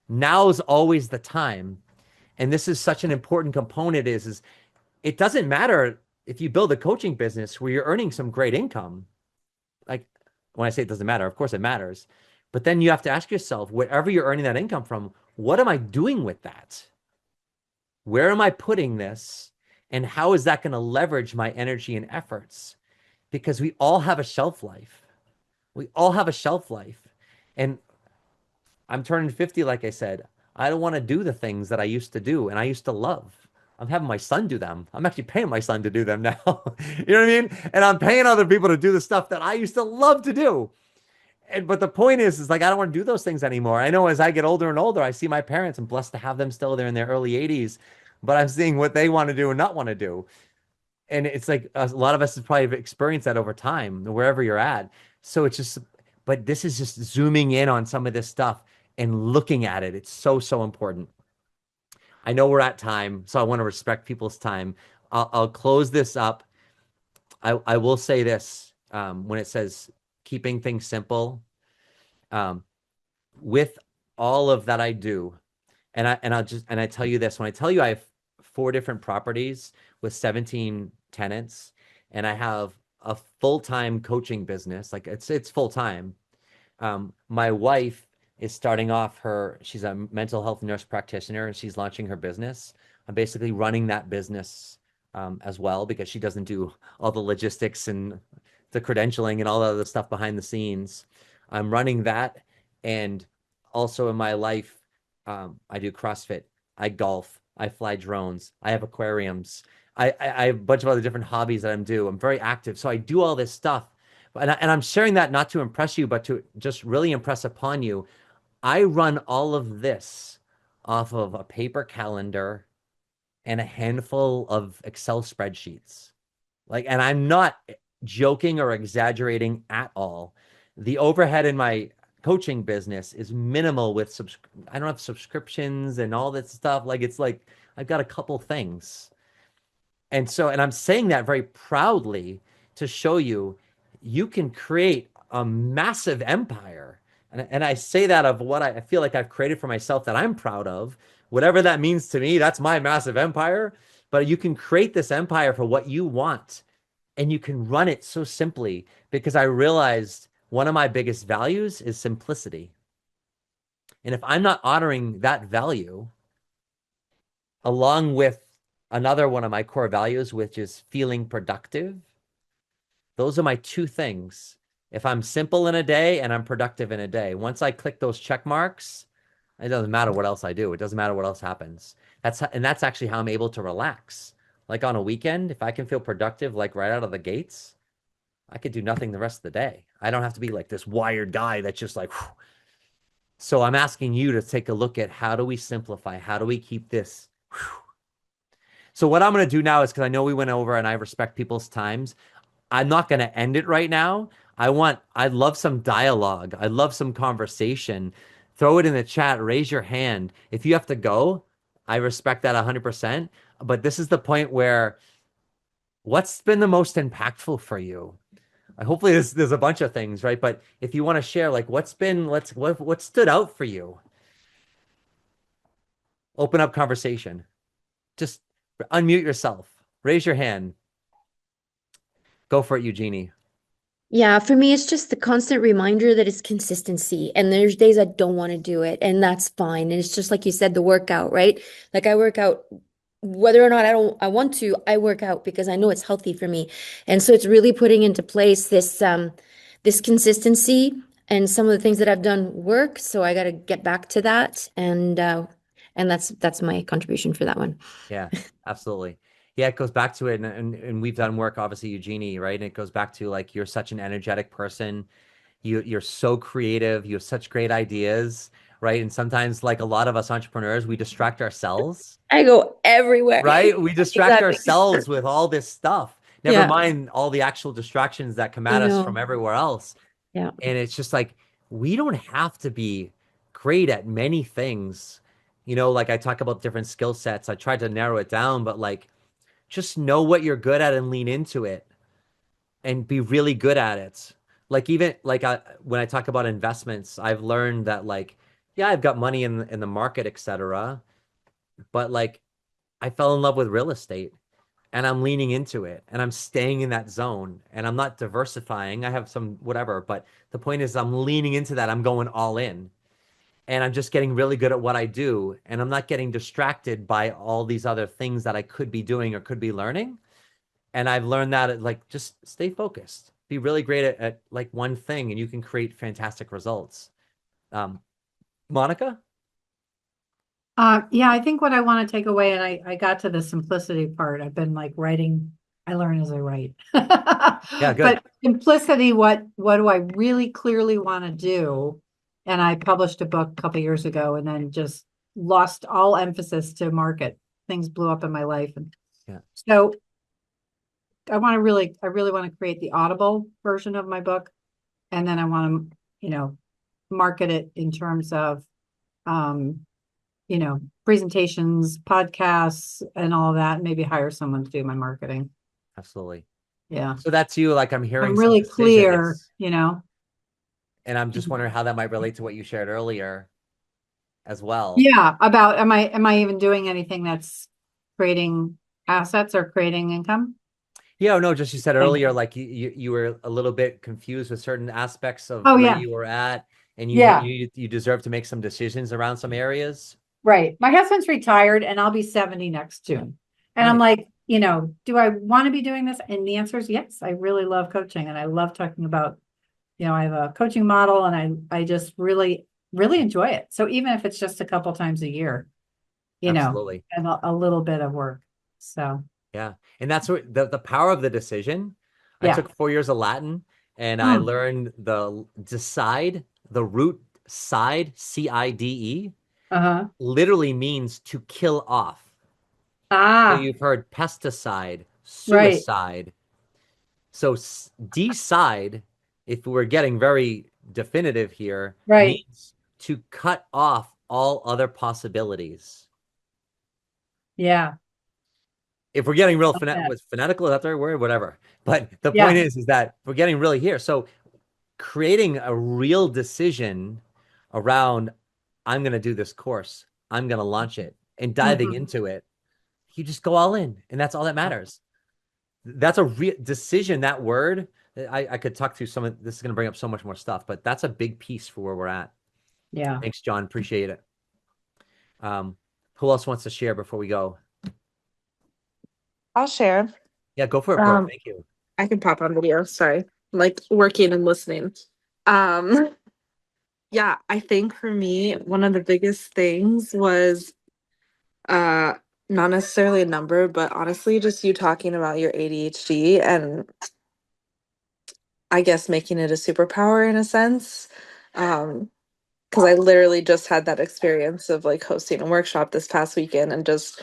Now's always the time. And this is such an important component is it doesn't matter if you build a coaching business where you're earning some great income. Like when I say it doesn't matter, of course it matters. But then you have to ask yourself, wherever you're earning that income from, what am I doing with that? Where am I putting this? And how is that going to leverage my energy and efforts? Because we all have a shelf life. We all have a shelf life. And I'm turning 50, like I said. I don't want to do the things that I used to do and I used to love. I'm having my son do them. I'm actually paying my son to do them now. You know what I mean? And I'm paying other people to do the stuff that I used to love to do. But the point is like, I don't want to do those things anymore. I know as I get older and older, I see my parents. I'm blessed to have them still there in their early 80s, but I'm seeing what they want to do and not want to do. And it's like a lot of us have probably experienced that over time, wherever you're at. So it's just, but this is just zooming in on some of this stuff and looking at it. It's so, so important. I know we're at time, so I want to respect people's time. I'll close this up. I will say this when it says keeping things simple, with all of that I do, and I tell you this, when I tell you I have 4 different properties with 17 tenants, and I have a full-time coaching business, like it's full-time. My wife is starting off she's a mental health nurse practitioner and she's launching her business. I'm basically running that business as well because she doesn't do all the logistics and the credentialing and all the other stuff behind the scenes. I'm running that. And also in my life, I do CrossFit, I golf, I fly drones, I have aquariums. I have a bunch of other different hobbies that I'm very active. So I do all this stuff. And I'm sharing that not to impress you, but to just really impress upon you. I run all of this off of a paper calendar and a handful of Excel spreadsheets. And I'm not joking or exaggerating at all. The overhead in my coaching business is minimal with I don't have subscriptions and all that stuff. It's like I've got a couple things. And I'm saying that very proudly to show you can create a massive empire. And I say that of what I feel like I've created for myself that I'm proud of. Whatever that means to me, that's my massive empire. But you can create this empire for what you want. And you can run it so simply because I realized one of my biggest values is simplicity. And if I'm not honoring that value, along with another one of my core values, which is feeling productive, those are my 2 things. If I'm simple in a day and I'm productive in a day, once I click those check marks, it doesn't matter what else I do. It doesn't matter what else happens. That's actually how I'm able to relax. Like on a weekend, if I can feel productive, like right out of the gates, I could do nothing the rest of the day. I don't have to be like this wired guy that's just like, whew. So I'm asking you to take a look at how do we simplify? How do we keep this? Whew. So what I'm going to do now is, because I know we went over and I respect people's times, I'm not going to end it right now. I'd love some dialogue. I'd love some conversation. Throw it in the chat, raise your hand. If you have to go, I respect that 100%. But this is the point where what's been the most impactful for you? Hopefully there's a bunch of things, right? But if you want to share, what stood out for you? Open up conversation. Just unmute yourself. Raise your hand. Go for it, Eugenie. Yeah, for me, it's just the constant reminder that it's consistency. And there's days I don't want to do it, and that's fine. And it's just like you said, the workout, right? Like I work out whether or not I want to, I work out because I know it's healthy for me. And so it's really putting into place this consistency, and some of the things that I've done work. So I got to get back to that. And that's my contribution for that one. Yeah, absolutely. Yeah, it goes back to it. And we've done work, obviously, Eugenie, right? And it goes back to you're such an energetic person. You're so creative. You have such great ideas, right? And sometimes, like a lot of us entrepreneurs, we distract ourselves. I go everywhere. Right? We distract Exactly. ourselves with all this stuff. Never mind all the actual distractions that come at us from everywhere else. Yeah. And it's just we don't have to be great at many things. Like I talk about different skill sets. I tried to narrow it down, but like just know what you're good at and lean into it and be really good at it. Like even like when I talk about investments, I've learned that like, yeah, I've got money in the market, etc. But like I fell in love with real estate and I'm leaning into it and I'm staying in that zone and I'm not diversifying. I have some whatever, but the point is I'm leaning into that. I'm going all in and I'm just getting really good at what I do and I'm not getting distracted by all these other things that I could be doing or could be learning. And I've learned that like just stay focused, be really great at like one thing and you can create fantastic results. Um, Monica? Yeah, I think what I want to take away, and I got to the simplicity part. I've been like writing, I learn as I write. Yeah, good. But simplicity, what do I really clearly want to do? And I published a book a couple years ago and then just lost all emphasis to market. Things blew up in my life. And Yeah, so I really want to create the Audible version of my book. And then I want to, market it in terms of, um, presentations, podcasts, and all that. Maybe hire someone to do my marketing. absolutely. Yeah. So that's you, like I'm hearing I'm some really clear, decisions, you know. and I'm just wondering how that might relate to what you shared earlier as well. Yeah, about am I even doing anything that's creating assets or creating income? Yeah, no, just you said Thank earlier, you. like you were a little bit confused with certain aspects of Oh where yeah. you were at, and Yeah, you deserve to make some decisions around some areas. right. My husband's retired and I'll be 70 next June. And I'm Nice. like, do I want to be doing this? And the answer is yes. I really love coaching and I love talking about, I have a coaching model and I just really, really enjoy it. So even if it's just a couple times a year, Absolutely. and a little bit of work. So Yeah. And that's what the power of the decision. I yeah. took 4 years of Latin and I Mm, learned the decide, the root side, CIDE, uh-huh. literally means to kill off. So Ah, you've heard pesticide, right, suicide. So decide, if we're getting very definitive here, right. means to cut off all other possibilities. Yeah. If we're getting real Love that. with phonetical, is that the right word? Whatever. But the point Yeah. is that we're getting really here. So creating a real decision around, I'm going to do this course, I'm going to launch it, and diving Mhm. into it, you just go all in, and that's all that matters. That's a real decision. That word, I could talk to some of this is going to bring up so much more stuff, but that's a big piece for where we're at. Yeah. Thanks, John. Appreciate it. Um, who else wants to share before we go? I'll share. Yeah, go for it, Brooke. Um, Thank you. I can pop on video. Sorry. I'm like working and listening. Um, yeah, I think for me, one of the biggest things was uh not necessarily a number, but honestly just you talking about your ADHD and I guess making it a superpower in a sense. Because I literally just had that experience of like hosting a workshop this past weekend and just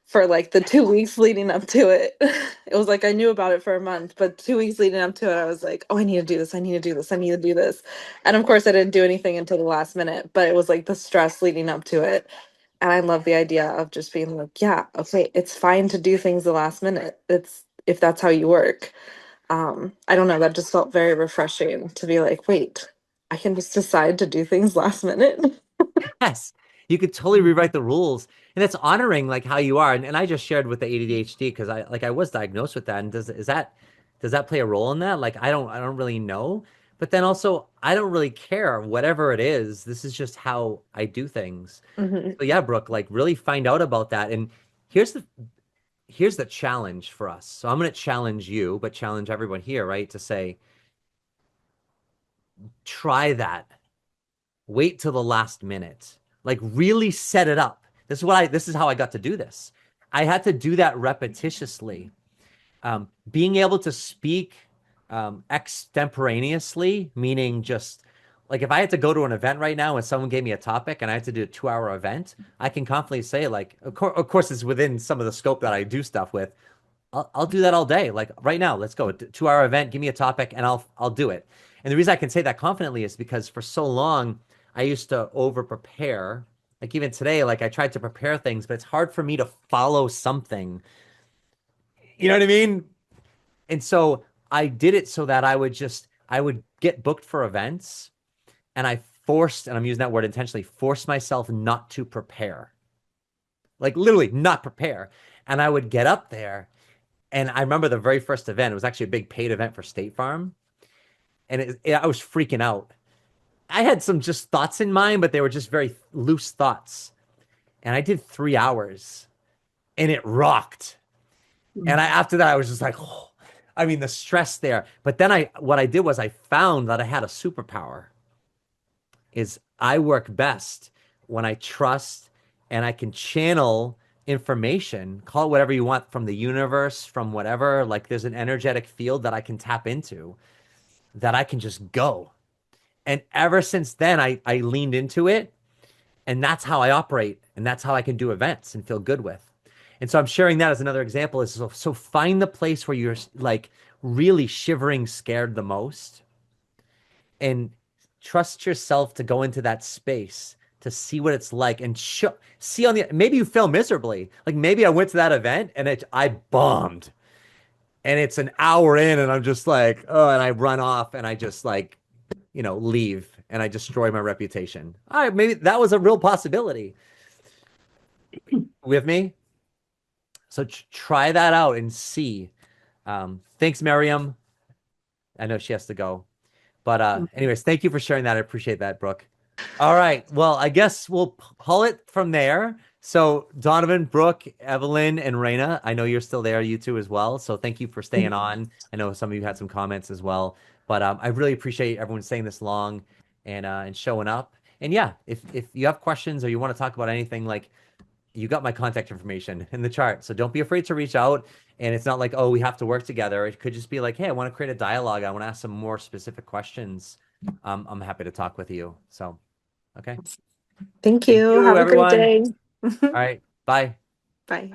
for like the 2 weeks leading up to it. It was like I knew about it for a month, but 2 weeks leading up to it, I was like, oh, I need to do this. I need to do this. I need to do this. And of course, I didn't do anything until the last minute, but it was like the stress leading up to it. And I love the idea of just being like, yeah, okay, it's fine to do things the last minute. It's if that's how you work. I don't know, that just felt very refreshing to be like, wait, I can just decide to do things last minute. Yes, you could totally rewrite the rules, and it's honoring like how you are. And I just shared with the ADHD because I was diagnosed with that. And does that play a role in that? Like I don't really know. But then also I don't really care whatever it is. This is just how I do things. Hmm. So yeah, Brooke, like really find out about that. And here's the here's the challenge for us. So I'm going to challenge you, but challenge everyone here, right? To say try that. Wait till the last minute. Like really set it up. This is how I got to do this. I had to do that repetitiously. Being able to speak extemporaneously, meaning just like if I had to go to an event right now and someone gave me a topic and I had to do a 2 hour event, I can confidently say like, of course, it's within some of the scope that I do stuff with. I'll do that all day. Like right now, let's go 2 hour event. Give me a topic and I'll do it. And the reason I can say that confidently is because for so long I used to over prepare. Like even today, like I tried to prepare things, but it's hard for me to follow something. You know what I mean? And so I did it so that I would get booked for events and I forced, and I'm using that word intentionally, forced myself not to prepare. Like literally not prepare. And I would get up there. And I remember the very first event, it was actually a big paid event for State Farm. And I was freaking out. I had some just thoughts in mind, but they were just very loose thoughts. And I did 3 hours and it rocked. And after that, I was just like, oh, I mean, the stress there. But then what I did was I found that I had a superpower is I work best when I trust and I can channel information, call it whatever you want from the universe, from whatever, like there's an energetic field that I can tap into that I can just go. And ever since then, I leaned into it. And that's how I operate. And that's how I can do events and feel good with. And so I'm sharing that as another example is so find the place where you're like really shivering, scared the most and trust yourself to go into that space to see what it's like and see on the maybe you fail miserably. Like maybe I went to that event and I bombed and it's an hour in and I'm just like, oh, and I run off and I just like, leave and I destroy my reputation. All right, maybe that was a real possibility. With me? So try that out and see. Thanks, Miriam. I know she has to go. But anyways, thank you for sharing that. I appreciate that, Brooke. All right. Well, I guess we'll pull it from there. So Donovan, Brooke, Evelyn, and Raina, I know you're still there, you two as well. So thank you for staying on. I know some of you had some comments as well. But I really appreciate everyone staying this long and showing up. And yeah, if you have questions or you want to talk about anything, like you got my contact information in the chart. So don't be afraid to reach out. And it's not like, oh, we have to work together. It could just be like, hey, I want to create a dialogue. I want to ask some more specific questions. I'm happy to talk with you. So, okay. Thank Thank you. you, Have a great everyone. day. All right. Bye. Bye.